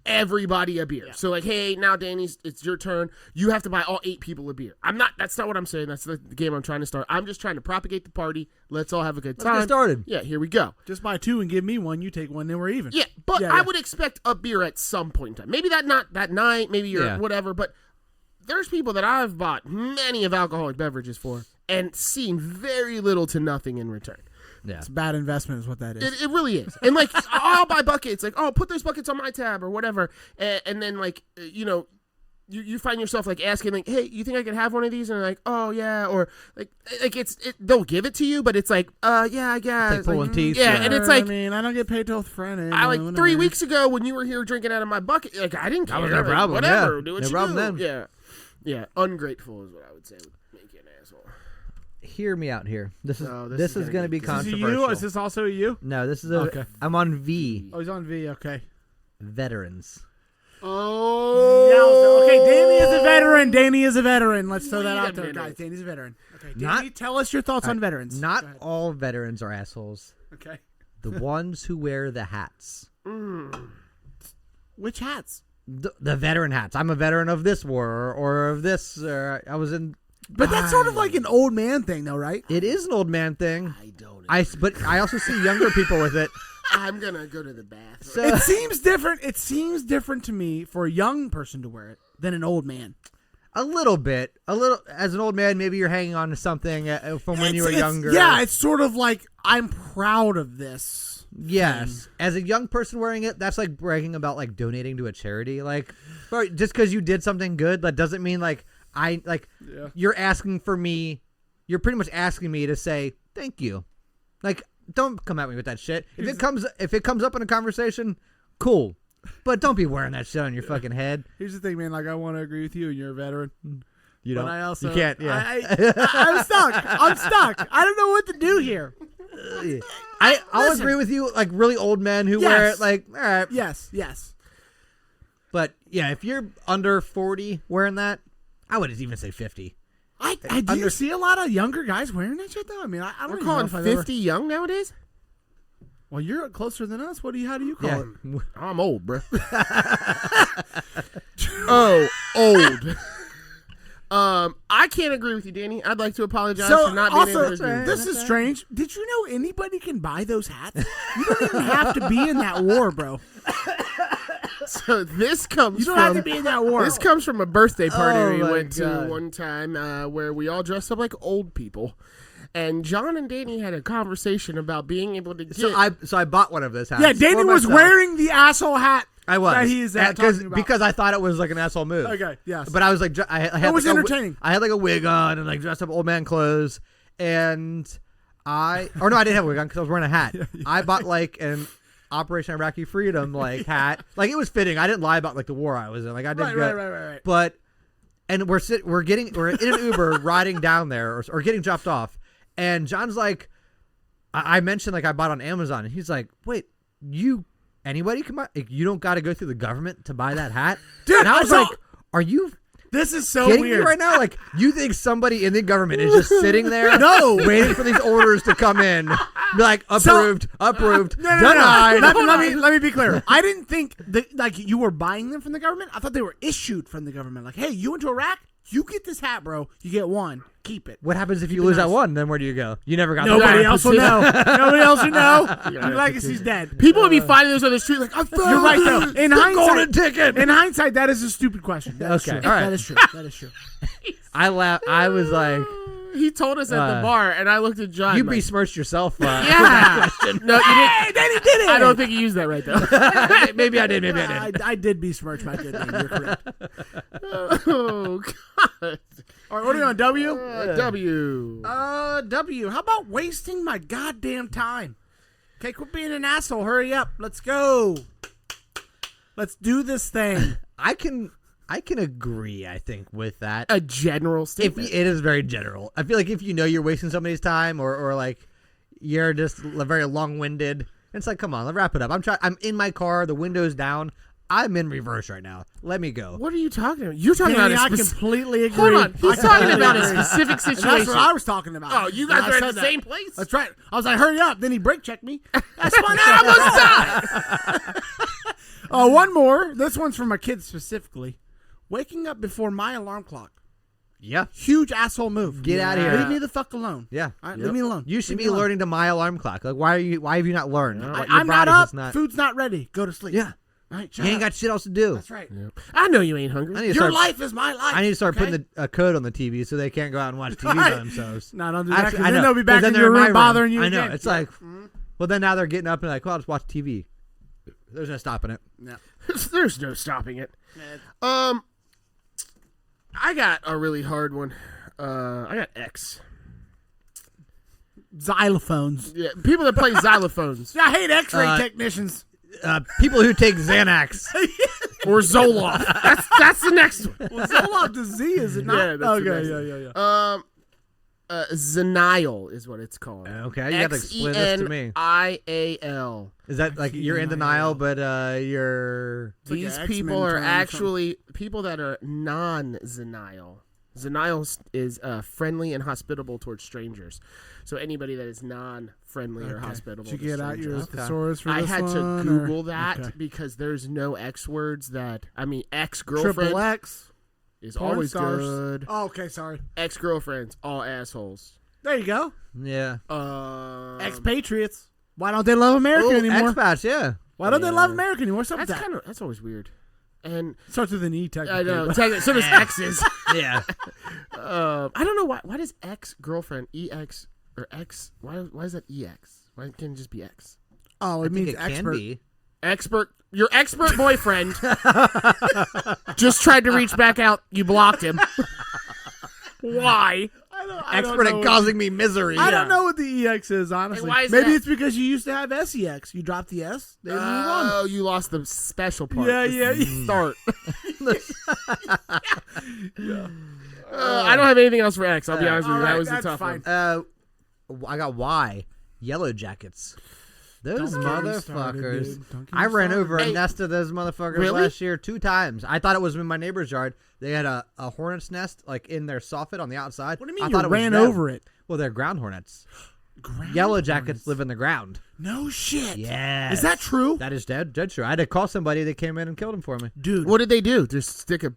everybody a beer. So like, hey, now Danny's, it's your turn. You have to buy all 8 people a beer. That's not what I'm saying. That's the game I'm trying to start. I'm just trying to propagate the party. Let's all have a good time. Let's get started. Yeah, here we go. Just buy 2 and give me 1. You take 1, then we're even. Yeah, but Yeah, I yeah. would expect a beer at some point in time. Maybe not that night, maybe you're Yeah. whatever, but there's people that I've bought many of alcoholic beverages for and seen very little to nothing in return. Yeah. It's a bad investment is what that is. It really is. And like, I'll buy buckets, like, oh, put those buckets on my tab or whatever. And then like, you know, you find yourself like asking like, hey, you think I could have one of these? And they're like, oh yeah. Or like they'll give it to you, but it's like, yeah, I guess. Like pulling teeth. Yeah, and it's like, I mean, I don't get paid till Friday. I like 3 weeks ago when you were here drinking out of my bucket, like I didn't care. That was no Like, problem, whatever, yeah. do what No you problem do. then. Yeah, ungrateful is what I would say would make you an asshole. Hear me out here. This is No, this is going to be Is this a controversial. you? Is this also a you? No, this is a. Okay. I'm on V. Oh, he's on V. Okay. Veterans. Oh, Okay, Danny is a veteran. Danny is a veteran. Let's throw that Wait a out there, minute. guys. Danny's a veteran. Okay, Not- Danny, tell us your thoughts on veterans. Not Go ahead. all veterans are assholes. Okay. The ones who wear the hats. Which hats? The veteran hats. I'm a veteran of this war or of this. I was in. But that's sort of like an old man thing, though, right? It is an old man thing. I don't. But I also see younger people with it. I'm gonna go to the bathroom. So It seems different. It seems different to me for a young person to wear it than an old man. a little bit. As an old man, maybe you're hanging on to something from when you were younger. Yeah, it's sort of like I'm proud of this. Yes. As a young person wearing it, that's like bragging about like donating to a charity. Like, just because you did something good, that doesn't mean like you're asking for me. You're pretty much asking me to say thank you. Like, don't come at me with that shit. If it comes up in a conversation, cool. But don't be wearing that shit on your fucking head. Here's the thing, man. Like, I want to agree with you, and you're a veteran. You But don't. I also you can't. Yeah. I'm stuck. I'm stuck. I don't know what to do here. I'll Listen. agree with you. Like really old men who wear Yes. it. Like, all right. Yes. But yeah, if you're under 40 wearing that, I would even say 50. Do you see a lot of younger guys wearing that shit though? I mean, I don't We're even calling know if I've 50 young nowadays? Well, you're closer than us. How do you call it? I'm old, bro. Oh, old. I can't agree with you, Danny. I'd like to apologize So for not being able also, to agree. this is strange. Did you know anybody can buy those hats? You don't even have to be in that war, bro. So this comes You don't from have to be in that war. this comes from a birthday party Oh we my went to God. one time where we all dressed up like old people. And John and Danny had a conversation about being able to get. So I bought one of those hats. Yeah, Danny for was myself. wearing the asshole hat. I was. that he's talking about. because I thought it was like an asshole move. Okay, yes. But I was like, I had It was like entertaining. I had like a wig on and like dressed up old man clothes, and I didn't have a wig on because I was wearing a hat. I bought like an Operation Iraqi Freedom like hat. Like it was fitting. I didn't lie about like the war I was in. Like I did Right. But and we're in an Uber riding down there or getting dropped off, and John's like, I mentioned like I bought on Amazon, and he's like, wait, anybody can buy? Like, you don't got to go through the government to buy that hat, Dude, and I was I saw- like, are you This is so kidding weird. me right now? Like, you think somebody in the government is just sitting there, No. waiting for these orders to come in, be like approved, approved, No. denied. Let me be clear. I didn't think that like you were buying them from the government. I thought they were issued from the government. Like, hey, you went to Iraq, you get this hat, bro. You get one. Keep it. What happens if you it lose that nice. one? Then where do you go? You never got Nobody the else will know. Nobody else will know. Your legacy's dead. People would be finding those on the street like, I found You're right though. In hindsight, golden ticket. In hindsight, that is a stupid question. That is Okay, true. all right. That is true. That is true. I laughed. I was like, He told us at the bar, and I looked at John. You like, besmirched yourself. yeah. No, you didn't. Then he did it. I don't think you used that right though. Maybe I did. Maybe I did. I did besmirch my good name. You're correct. Oh God. All right, what are we on? W? W. W. How about wasting my goddamn time? Okay, quit being an asshole. Hurry up. Let's go. Let's do this thing. I can agree. I think with that. A general statement. It is very general. I feel like if you know you're wasting somebody's time, or like you're just very long-winded, it's like, come on, let's wrap it up. I'm in my car, the window's down. I'm in reverse right now. Let me go. What are you talking about? You're talking Danny, about I completely agree. Hold on. He's talking about a agree. specific And situation. that's what I was talking about. Oh, you And guys I are at said the that. same place? That's right. I was like, hurry up. Then he brake checked me. That's fine. I almost died. One more. This one's for my kids specifically. Waking up before my alarm clock. Yeah. Huge asshole move. Get out of here. Leave me the fuck alone. Yeah. All right, leave me alone. You should Leave be me alone. learning to my alarm clock. Like, why have you not learned? Your I'm not body up. has Food's not ready. Go to sleep. Yeah. All right, You ain't got shit else to do. That's right. I know you ain't hungry. I need to Your start, life is my life. I need to start okay? putting a code on the TV so they can't go out and watch TV Right. by themselves. No, don't do that. 'Cause Actually, I then know. they'll be back Then in they're your my room bothering you I know. again. It's like, well, then now they're getting up and like, well, I'll just watch TV. There's no stopping it. No. There's no stopping it. I got a really hard one. I got X. Xylophones. Yeah, people that play xylophones I hate X-ray Uh, technicians. People who take Xanax. or Zoloft. That's the next one. Well, Zoloft is Z, is it not? Yeah, that's the next okay, yeah. Zenile is what it's called. Okay, you got to explain this to me. Xenial. Is that like you're in denial, but you're like These an people X-Men are term or actually people that are non-Zenile. Zenile is friendly and hospitable towards strangers. So anybody that is non-friendly or hospitable. Did you to get out your strangers. thesaurus for I this had to one, Google or- that Okay. because there's no X words that. I mean, ex-girlfriend Triple X. is porn always stars. good. Oh, okay, sorry. Ex-girlfriends, all assholes. There you go. yeah. Expatriates. Why don't they love America anymore? Expats, yeah. Why don't they love America anymore? What's up with That's that? that's always weird. And Starts with an E, technically. I know. but- So does X's. Yeah. I don't know why does ex-girlfriend EX or X? Why is that EX? Why can't it just be X? Oh, it I think means it can expert. be. Expert, your expert boyfriend just tried to reach back out. You blocked him. Why? I don't Expert know at causing me misery. I don't know what the EX is, honestly. why is Maybe that? it's because you used to have SEX. You dropped the S, they move on. Oh, you lost the special part. Yeah, the yeah. Start. I don't have anything else for X. I'll be honest with you. All That right, was a that's tough fine. one. I got Y. Yellow Jackets. Those Don't get me started, motherfuckers. dude. Don't get me I ran started. over a Hey, nest of those motherfuckers really? last year 2 times. I thought it was in my neighbor's yard. They had a hornet's nest like in their soffit on the outside. What do you mean I you thought it was ran them. over it? Well, they're ground hornets. Ground Yellow jackets hornets. live in the ground. No shit. Yeah. Is that true? That is dead true. I had to call somebody that came in and killed him for me. Dude. What did they do? Just stick a.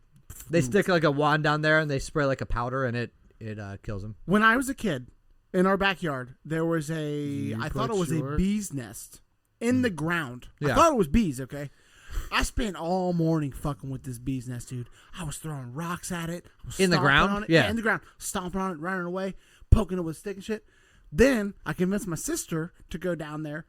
They stick like a wand down there and they spray like a powder and it kills them. When I was a kid, in our backyard, there was I thought put it was your- a bee's nest in the ground. I Yeah. thought it was bees, okay? I spent all morning fucking with this bee's nest, dude. I was throwing rocks at it. I was In the stomping ground? on it. Yeah. In the ground. Stomping on it, running away, poking it with a stick and shit. Then I convinced my sister to go down there.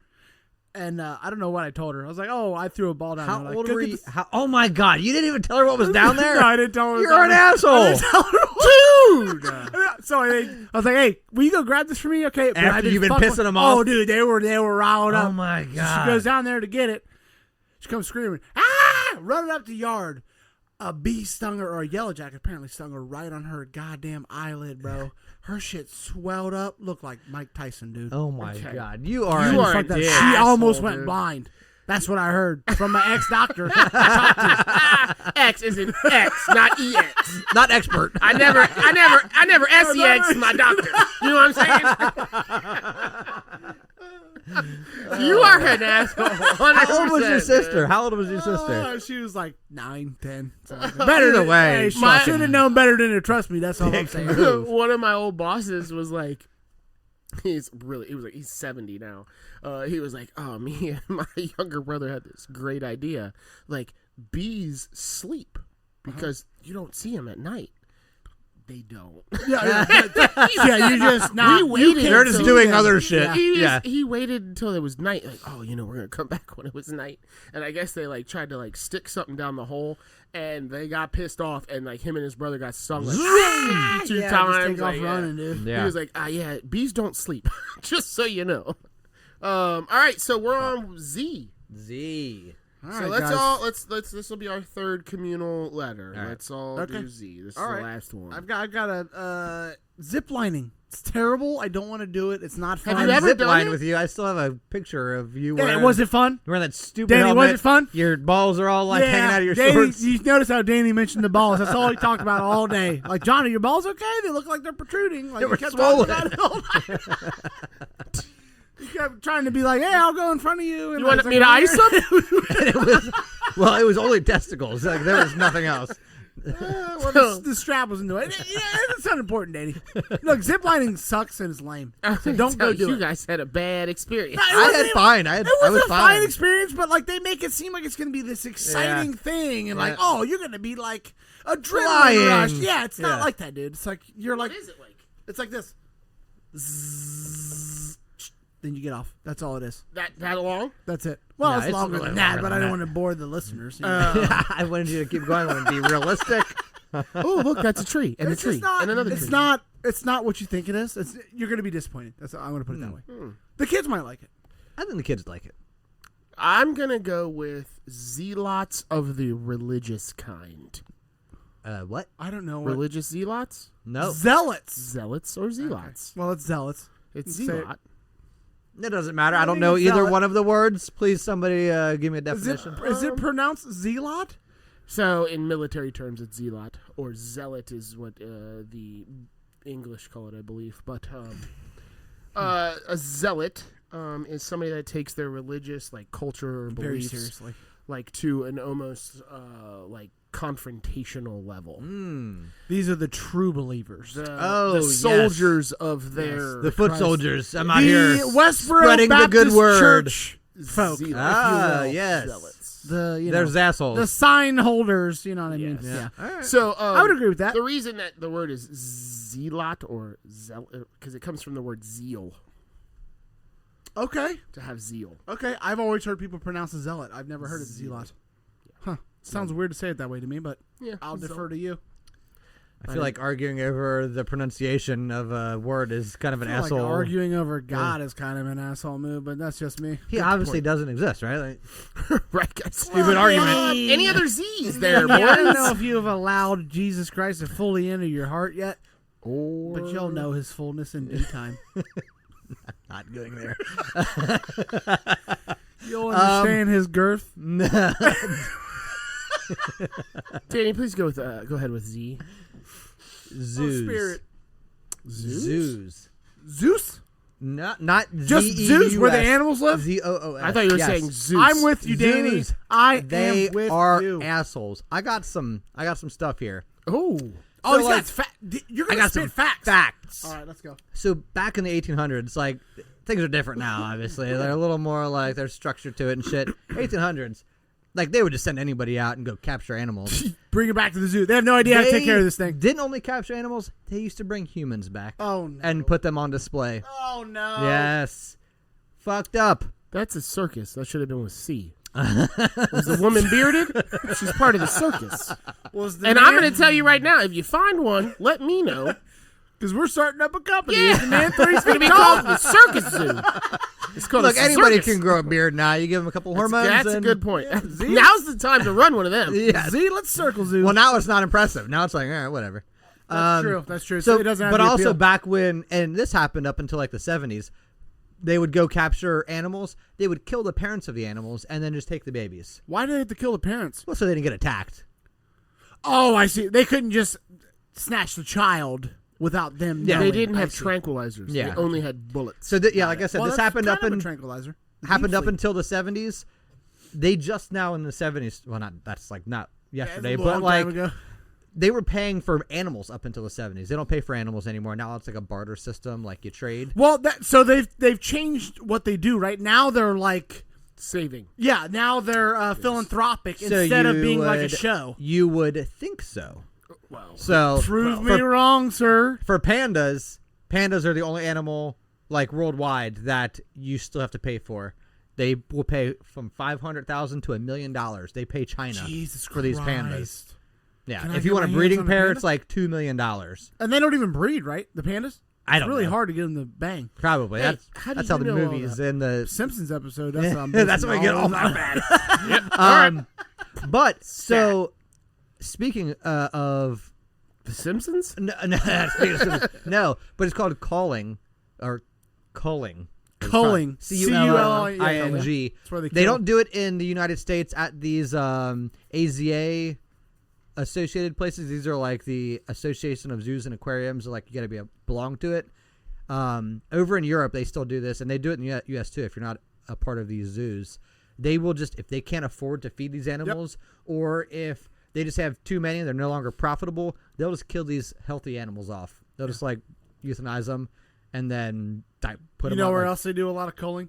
And I don't know what I told her. I was like, "Oh, I threw a ball down there." How Like, old "Go were get you? this-" Oh my god! You didn't even tell her what was down there. No, I didn't tell her. what was You're down an there. asshole. I didn't tell her what- Dude! So I was like, "Hey, will you go grab this for me?" Okay. But I After didn't you've been fuck with- pissing them off? Oh, dude, they were riled up. Oh my So god! she goes down there to get it. She comes screaming, "Ah!" Running up the yard. A bee stung her, or a yellow jacket apparently stung her right on her goddamn eyelid, bro. Her shit swelled up, looked like Mike Tyson, dude. Oh my Okay. god! You are. You are Fuck that. an She asshole, almost went dude. blind. That's what I heard from my ex-doctor. X is an X, not EX. not expert. I never SEX my doctor. You know what I'm saying? You are an asshole. 100%, How old was your sister? dude. How old was your sister? She was like 9, 10. Better Either than, way, hey, she my- should have known better than to trust me. That's all I'm saying. One of my old bosses was like, he's 70 now. He was like, oh, me and my younger brother had this great idea. Like, bees sleep because you don't see them at night. they don't. Yeah, you're just not. They're just doing other shit. He waited until it was night. Like, oh, we're gonna come back when it was night. And I guess they like tried to like stick something down the hole, and they got pissed off, and like him and his brother got stung like 62 Just times. take off running, dude. He was like, bees don't sleep. Just so you know. All right, so we're on Z. Z. All So right, let's this will be our third communal letter. All right. Let's all do Z. This is All the right. last one. I've got a zip lining. It's terrible. I don't want to do it. It's not fun. Have you ever Zip done line it? with you. I still have a picture of you Yeah, wearing. was it fun? Wearing that stupid Danny, helmet. was it fun? Your balls are all like hanging out of your Danny, shorts. You notice how Danny mentioned the balls. That's all he talked about all day. Like, Johnny, your balls okay? They look like they're protruding. Like, They he were kept swollen. talking about it all night. He kept trying to be like, hey, I'll go in front of you. And You like, want me to ice them? It was only testicles. Like there was nothing else. Well, the strap was into it. Yeah, that's not important, Danny. Look, ziplining sucks and it's lame. So don't go do You it. guys had a bad experience. No, it I wasn't- had fine. I It was was a fine experience, but like they make it seem like it's going to be this exciting thing, and like, Yeah. oh, you're going to be like adrenaline Flying. rush. Yeah, it's not Yeah. like that, dude. It's like you're like, What is it like? it's like this. Zzz, then you get off. That's all it is. That long? That's it. Well, No, it's it's longer really than that, longer but than I don't that. want to bore the listeners. You know? I wanted you to keep going. I want to be realistic. Oh, look, that's a tree and a It's tree just not. and another It's tree. not. It's not what you think it is. You're going to be disappointed. That's. I'm going to put it that way. The kids might like it. I think the kids like it. I'm gonna go with zealots of the religious kind. What? I don't know. What, Religious zealots? No, zealots. Zealots or zealots? Well, it's zealots. It's Say it. zealot. it doesn't matter. I I don't think know it's either zealot. one of the words. Please, somebody give me a Is it, definition. is it pronounced zealot? So, in military terms, it's zealot, or zealot is what the English call it, I believe. But a zealot is somebody that takes their religious like culture or Very beliefs seriously. like to an almost like confrontational level. These are the true believers. The yes. soldiers of their The foot Christ- soldiers. I'm out here The Westboro spreading Baptist the good word. Church folk. Zealot, Ah, if you will, yes. zealots. The There's assholes. the sign holders. You know what I mean? Yes. Yeah. All right. So I would agree with that. The reason that the word is zealot or zealot because it comes from the word zeal, Okay. to have zeal. Okay. I've always heard people pronounce it zealot. I've never heard it zealot. Huh. Sounds weird to say it that way to me, but Yeah, I'll zealot. defer to you. I feel like arguing over the pronunciation of a word is kind of an I feel asshole. like arguing over God is kind of an asshole move, but that's just me. He obviously doesn't exist, right? Like, Right, guys. Stupid argument. yeah. Any other Z's there, Yeah, I don't boys? know if you have allowed Jesus Christ to fully enter your heart yet, Or but you'll know his fullness in due time. not going there. You'll understand his girth. Danny, please go ahead with Z. Zoos. Spirit. Zoos. Zeus? Not Just Zeus, where the Z-E-U-S. animals live? Z-O-O-S. I thought you were Yes. saying Zeus. I'm with you, Danny. Zoos. I They am with are you. assholes. I got some stuff here. Oh, Oh, he's like- got You're I going to got spit some facts. Facts. All right, let's go. So back in the 1800s, like things are different now. Obviously, they're a little more like there's structure to it and shit. 1800s, like they would just send anybody out and go capture animals. Bring it back to the zoo. They have no idea how to take care of this thing. Didn't only capture animals; they used to bring humans back Oh, no. and put them on display. Oh, no. Yes, fucked up. that's a circus. That should have been with C. Was the woman bearded? She's part of the circus. And I'm going to tell you right now, if you find one, let me know. Because we're starting up a company. Yeah. Is the man 3 It's going to feet be tall? called the Circus Zoo. It's called Look, a anybody circus. can grow a beard now. You give them a couple hormones. That's a and- good point. Now's the time to run one of them. Yeah. Z, let's circle zoo. Well, now it's not impressive. Now it's like, all right, whatever. That's true. That's true. So, it doesn't have but the also appeal. back when, and this happened up until like the 70s, they would go capture animals. They would kill the parents of the animals and then just take the babies. Why did they have to kill the parents? Well, so they didn't get attacked. Oh, I see. They couldn't just snatch the child without them. They knowing. didn't I have see. tranquilizers. Yeah. They only had bullets. So yeah, like I said, Well, this that's happened kind up of a in tranquilizer. happened up Briefly. until the 70s. They just now in the 70s. Well, that's like not Yeah, yesterday, it's a long but like time ago. they were paying for animals up until the 70s. They don't pay for animals anymore. Now it's like a barter system, like you trade. Well, so they've changed what they do. Right now, they're like, Saving. yeah, now they're philanthropic So instead of you being like a would- show. You would think so. Well, So Prove me wrong, sir. for pandas are the only animal like worldwide that you still have to pay for. They will pay from $500,000 to $1 million. They pay China Jesus for these pandas. Christ. Yeah, Can I if you get want a my hands breeding on a pair, panda? it's like $2 million. And they don't even breed, right? The pandas? I don't It's really know. hard to get them to bang. Probably. Hey, that's how do that's you how the know all movies that? in the Simpsons episode. That's what I'm that's basing what we get. all Oh of my that. bad. But so speaking of The Simpsons? no, no, but it's called culling or culling. Culling. Culling. That's where They kill. don't do it in the United States at these AZA associated places. These are like the Association of Zoos and Aquariums. Like you got to belong to it. Over in Europe, they still do this, and they do it in the U.S. too. If you're not a part of these zoos, they will just, if they can't afford to feed these animals, or if they just have too many and they're no longer profitable, they'll just kill these healthy animals off. They'll just like euthanize them and then put them. You know out, where like, else they do a lot of culling?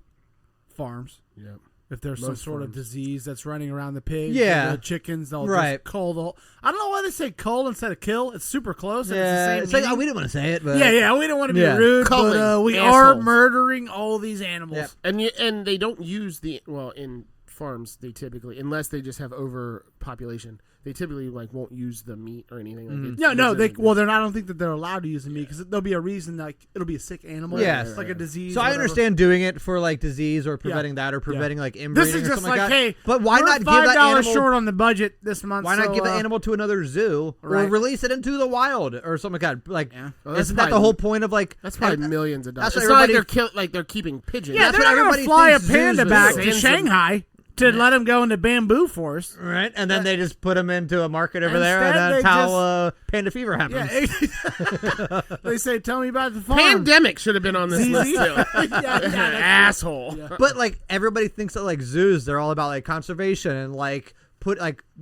Farms. Yep. If there's some Most sort of farms. disease that's running around the pigs, Yeah. or the chickens, they'll Right. just cull the whole. I don't know why they say cull instead of kill. It's super close. And Yeah, it's it's the like, same oh, we meaning. didn't want to say it, but Yeah, we don't want to be Yeah. rude, Culling, but we are assholes. murdering all these animals. Yep. And they don't use in farms they typically, unless they just have overpopulation, they typically like won't use the meat or anything. Like No, they're not. I don't think that they're allowed to use the meat because there'll be a reason. Like it'll be a sick animal. Yes. like a disease. So or I whatever. understand doing it for like disease or preventing that or preventing like inbreeding This is or just something like, that. hey, But why we're not give that $5 animal? short on the budget this month? Why not so, give the animal to another zoo or right. release it into the wild or something like that? Like, Yeah. Well, that's isn't that the probably- whole point of like? That's probably and- millions of dollars. that's It's what not like everybody- they're keeping pigeons. Yeah, That's they're what not going to everybody fly a thinks panda zoos back do. to Sends them- Shanghai to let him go into bamboo forest. Right, and then they just put them into a market over there, and Instead, that's they how panda fever happens. Yeah, they say, "Tell me about the farm." Pandemic should have been on this ZZ. list too. that's Asshole. But like everybody thinks that like zoos, they're all about like conservation and like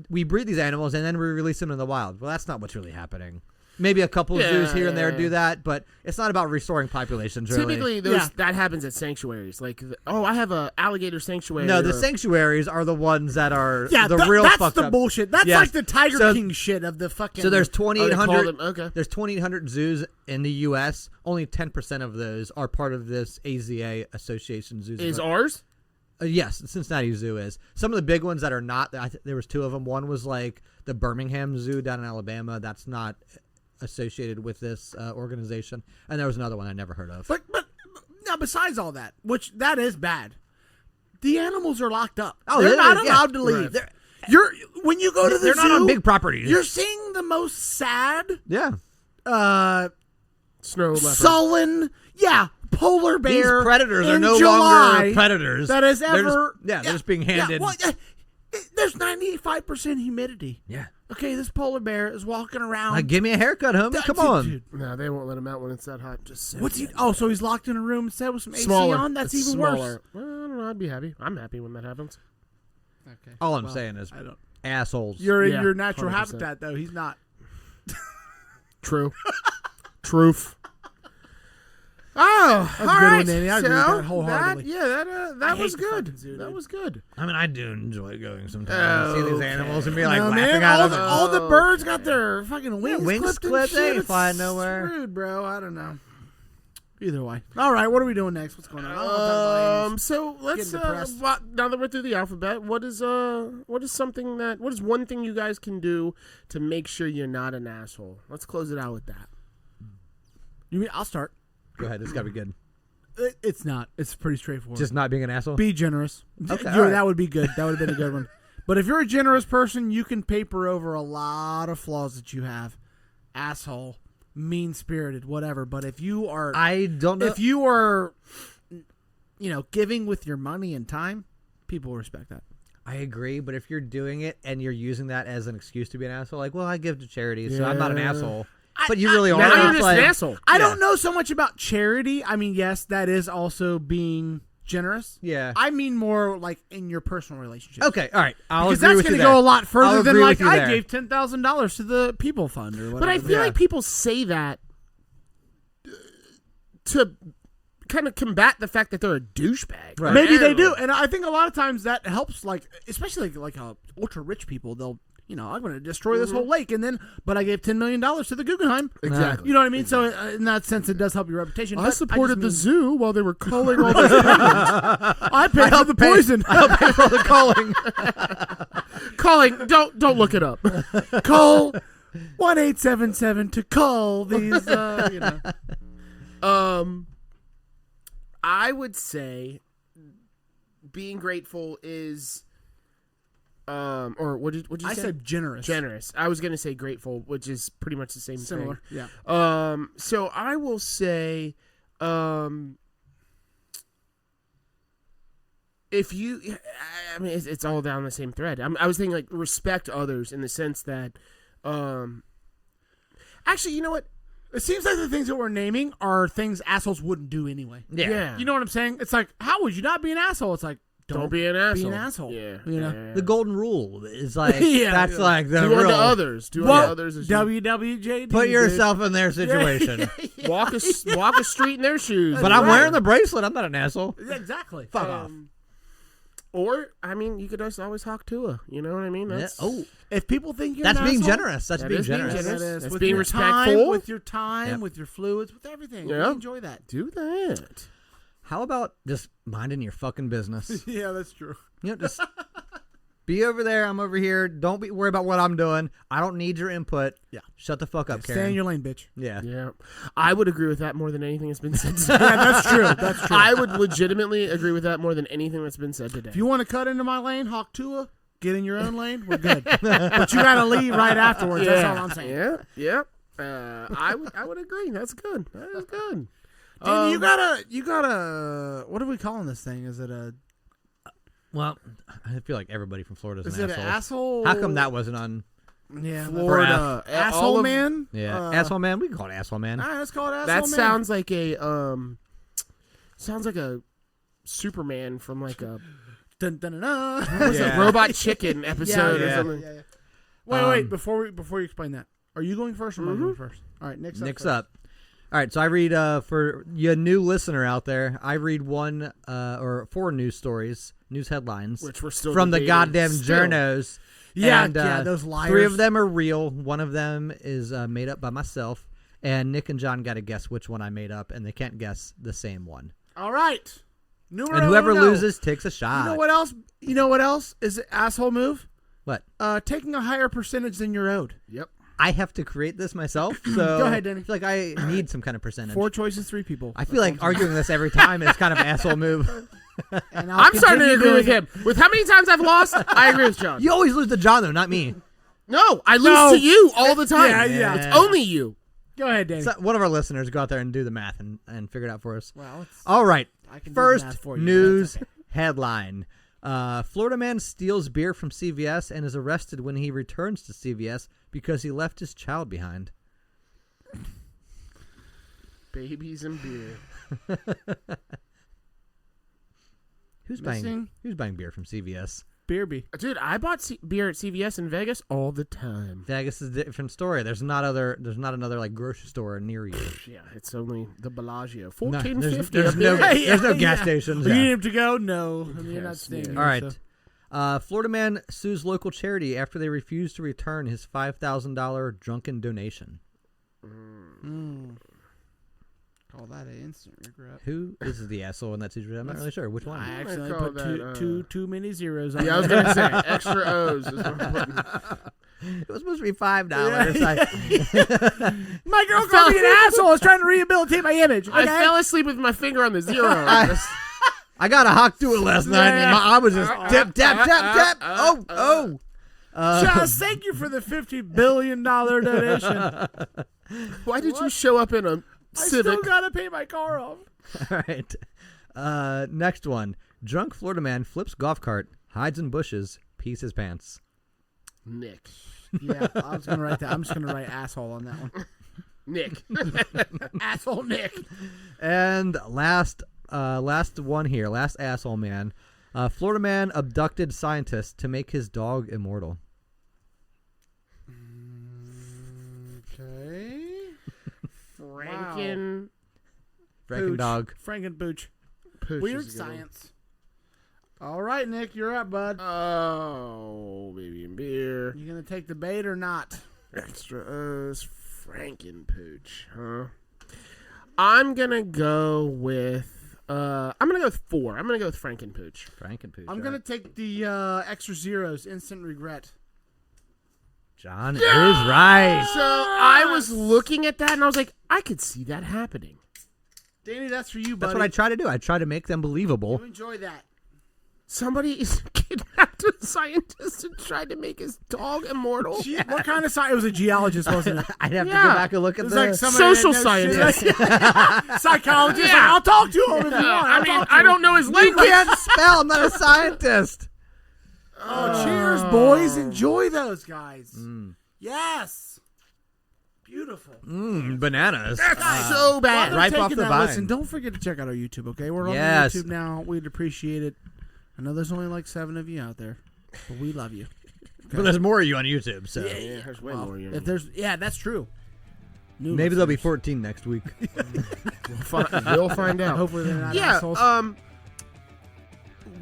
we breed these animals and then we release them in the wild. Well, that's not what's really happening. Maybe a couple of zoos here and there do that, but it's not about restoring populations. Really. Typically, that happens at sanctuaries. Like, I have a alligator sanctuary. No, the or- sanctuaries are the ones that are the th- real that's fucked the up. bullshit. That's Yes. like the Tiger So- King shit of the fucking. So there's Oh, they 2,800. call them- okay. There's 2,800 zoos in the U.S. Only 10% of those are part of this AZA Association zoos. Is ours? Yes, the Cincinnati Zoo is. Some of the big ones that are not. There was two of them. One was like the Birmingham Zoo down in Alabama. That's not associated with this organization. And there was another one I never heard of. But now, besides all that, which that is bad, the animals are locked up. Oh, they're yeah, not yeah. allowed to leave. Right. They're- You're when you go to the They're zoo, not on big properties. You're seeing the most sad, Yeah. Snow leopard. sullen, polar These bear. predators are in no July longer predators. that has They're just- ever. they're just being handed. There's 95% humidity. Yeah. Okay, this polar bear is walking around. Like, give me a haircut, homie. Come on. Dude, No, they won't let him out when it's that hot. Just say what's he? Oh, so he's locked in a room instead with some AC smaller. on. That's It's even smaller. worse. Well, I don't know. I'd be happy. I'm happy when that happens. Okay. All I'm saying is I don't. assholes. You're in Yeah, your natural 100%. habitat, though. He's not. True. Truth. Oh, That's a all good right. one, Danny. I agree with So, that wholeheartedly. that hate was the good. fucking zoo, That dude. was good. I mean, I do enjoy going sometimes. See these Okay. animals and be like No, laughing man, at all them. the, all the birds got their fucking wings, wings clipped. and clipped, they shit. ain't It's flying nowhere. Screwed, bro. I don't know. Either way. All right, what are we doing next? What's going on? I don't know about animals. So let's Getting depressed. now that we're through the alphabet, what is one thing you guys can do to make sure you're not an asshole? Let's close it out with that. You mean I'll start? Go ahead. This got to be good. It's not. It's pretty straightforward. Just not being an asshole. be generous. Okay, Yeah, all right. that would be good. That would have been a good one. But if you're a generous person, you can paper over a lot of flaws that you have. Asshole, mean-spirited, whatever. But if you are, I don't know. if you are, giving with your money and time, people will respect that. I agree, but if you're doing it and you're using that as an excuse to be an asshole, like, well, I give to charity, so I'm not an Yeah. asshole. But you really are. Now you're It's just like- an asshole. I don't know so much about charity. I mean, yes, that is also being generous. Yeah. I mean more like in your personal relationship. Okay, all right. I'll Because agree that's with going you to there. go a lot further I'll than agree like with you I there. gave $10,000 to the People Fund or whatever. But I feel Yeah. like people say that to kind of combat the fact that they're a douchebag. Right. Maybe they And- do, and I think a lot of times that helps. Like, especially like ultra rich people, they'll I'm going to destroy this whole lake, but I gave $10 million to the Guggenheim. Exactly. You know what I mean? So in that sense, it does help your reputation. I but supported the just zoo while they were culling all those penguins. I paid for the poison. I'll pay for all the calling. Calling. Don't look it up. Call 1-877 to call these. I would say being grateful is, or what did you I say? said generous. Generous. I was gonna say grateful, which is pretty much the same Similar. thing. Yeah. So I will say, if you, I mean, it's all down the same thread. I was thinking like respect others in the sense that, actually, you know what? It seems like the things that we're naming are things assholes wouldn't do anyway. Yeah. You know what I'm saying? It's like, how would you not be an asshole? It's like, Don't be an asshole. Be an asshole. Yeah. You know? Yeah. The golden rule is like Yeah. that's like the Do real. unto others. Do unto others as you WWJD. Put dude. yourself in their situation. walk a street in their shoes. But I'm wearing the bracelet. I'm not an asshole. Yeah, exactly. Fuck off. Or I mean, you could just always hawk Tua. You know what I mean? That's, Oh, If people think you're that's an being asshole, generous. That's That being is being generous. generous. That is. That's With being your respectful. time, with your time, Yep. with your fluids, with everything. Yeah. We enjoy that. Do that. How about just minding your fucking business? Yeah, that's true. Just be over there. I'm over here. Don't worry about what I'm doing. I don't need your input. Yeah. Shut the fuck up, Stay Karen. in your lane, bitch. Yeah. Yeah, I would agree with that more than anything that's been said today. Yeah, that's true. That's true. I would legitimately agree with that more than anything that's been said today. If you want to cut into my lane, hawk Tua, get in your own lane, we're good. But you got to leave right afterwards. That's all I'm saying. Yeah. I would agree. That's good. That is good. Danny, you gotta. What are we calling this thing? Is it a? Well, I feel like everybody from Florida is Is an it asshole. an asshole? How come that wasn't on? Yeah, Florida all asshole of- man. Yeah, asshole man. We can call it asshole man. All right, let's call it asshole That man. sounds like a Superman from like a Dun, dun, dun, dun. what's Yeah. a Robot Chicken episode or yeah. something. Yeah. Wait. Before you explain that, are you going first or am I going first? All right, Nick's Nick's first. up. All right, so I read for you new listener out there. I read one or four news stories, news headlines, Which we're still from the debating goddamn still. journos. Yeah, and, those liars. 3 of them are real. One of them is made up by myself. And Nick and John got to guess which one I made up, and they can't guess the same one. All right. Numero And whoever uno. loses takes a shot. You know what else? You know what else is an asshole move? What? Taking a higher percentage than you're owed. Yep. I have to create this myself, so Go ahead, Denny. I feel like I need some kind of percentage. 4 choices, 3 people. I feel like arguing this every time is kind of an asshole move. And I'll I'm starting to continue agree with doing him. With how many times I've lost, I agree with John. You always lose to John, though, not me. No, I lose No. to you all the time. Yeah. It's only you. it. Go ahead, Danny. So one of our listeners go out there and do the math and figure it out for us. Well, All right. I can do the First math for you, but news that's okay. headline. Florida man steals beer from CVS and is arrested when he returns to CVS because he left his child behind. Babies and beer. Who's Missing? buying beer from CVS? Beerby. Dude, I bought beer at CVS in Vegas all the time. Vegas is a different story. There's not another like grocery store near you. Yeah, it's only the Bellagio. No, $14.50. there's no gas Yeah. stations. You Yeah. need him to go? No. I mean, you're not Yes, staying yeah. here, All right. so- Florida man sues local charity after they refuse to return his $5,000 drunken donation. Call that an instant regret. Who is the asshole in that situation? I'm not really sure. Which one? I might accidentally call put that, too many zeros on Yeah, I was it. going to say, extra O's is what I'm putting. It was supposed to be $5. My girl called me an asshole. I was trying to rehabilitate my image. Okay? I fell asleep with my finger on the zero. I got a hawk to it last night. And I was just tap. Oh. Josh, thank you for the $50 billion donation. Why did you show up in a I Civic? still got to pay my car off. All right. Next one. Drunk Florida man flips golf cart, hides in bushes, pees his pants. Nick. Yeah, I was going to write that. I'm just going to write asshole on that one. Nick. Asshole Nick. And last one here. Last asshole man. Florida man abducted scientist to make his dog immortal. Okay. Franken. Franken dog. Frankenbooch. Push Weird is a good one. science. All right, Nick, you're up, bud. Oh, baby. Premium beer. You gonna take the bait or not? Extra O's. Frankenpooch, huh? I'm gonna go with 4. I'm gonna go with Frankenpooch. Frankenpooch. I'm gonna take the extra zeros. Instant regret. John is right. So I was looking at that and I was like, I could see that happening. Danny, that's for you, buddy. That's what I try to do. I try to make them believable. You enjoy that. Somebody is kidnapped a scientist and tried to make his dog immortal. What kind of science? It was a geologist, wasn't it? I'd have to Yeah. go back and look It at was the like somebody social that knows shit. scientist. Psychologist. Yeah. Like, I'll talk to him if you want. I mean, I don't know his You language. can't spell. I'm not a scientist. Oh, cheers, boys. Enjoy those guys. Yes. Beautiful. Bananas. So While bad. they're Right taking off the that vine. listen, don't forget to check out our YouTube, okay? We're on Yes. YouTube now. We'd appreciate it. I know there's only like 7 of you out there, but we love you. But there's more of you on YouTube, so Yeah, there's way more. If there's, that's true. New maybe there'll be listeners. 14 next week. We'll find out. Hopefully they're not Yeah. assholes.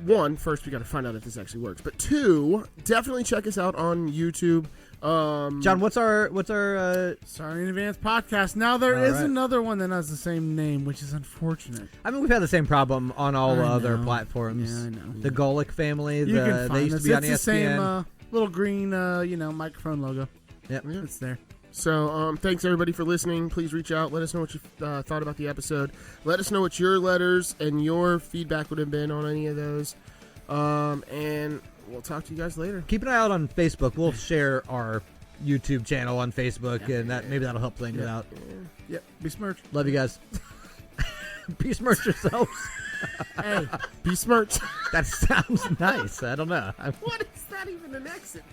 One, first we got to find out if this actually works. But 2, definitely check us out on YouTube. John, what's our Sorry in Advance podcast. Now there All is right. another one that has the same name, which is unfortunate. I mean, we've had the same problem on all I other know. platforms. Yeah, I know. The Golic family, You can they find used us. to be on It's the ESPN. same little green, microphone logo. Yep. It's there. So, thanks everybody for listening. Please reach out. Let us know what you thought about the episode. Let us know what your letters and your feedback would have been on any of those. And we'll talk to you guys later. Keep an eye out on Facebook. We'll share our YouTube channel on Facebook, and maybe that'll help things out. Yep. Besmirched. Love you guys. Peace, merch yourselves. Hey, be smart. That sounds nice. I don't know. What is that even an exit?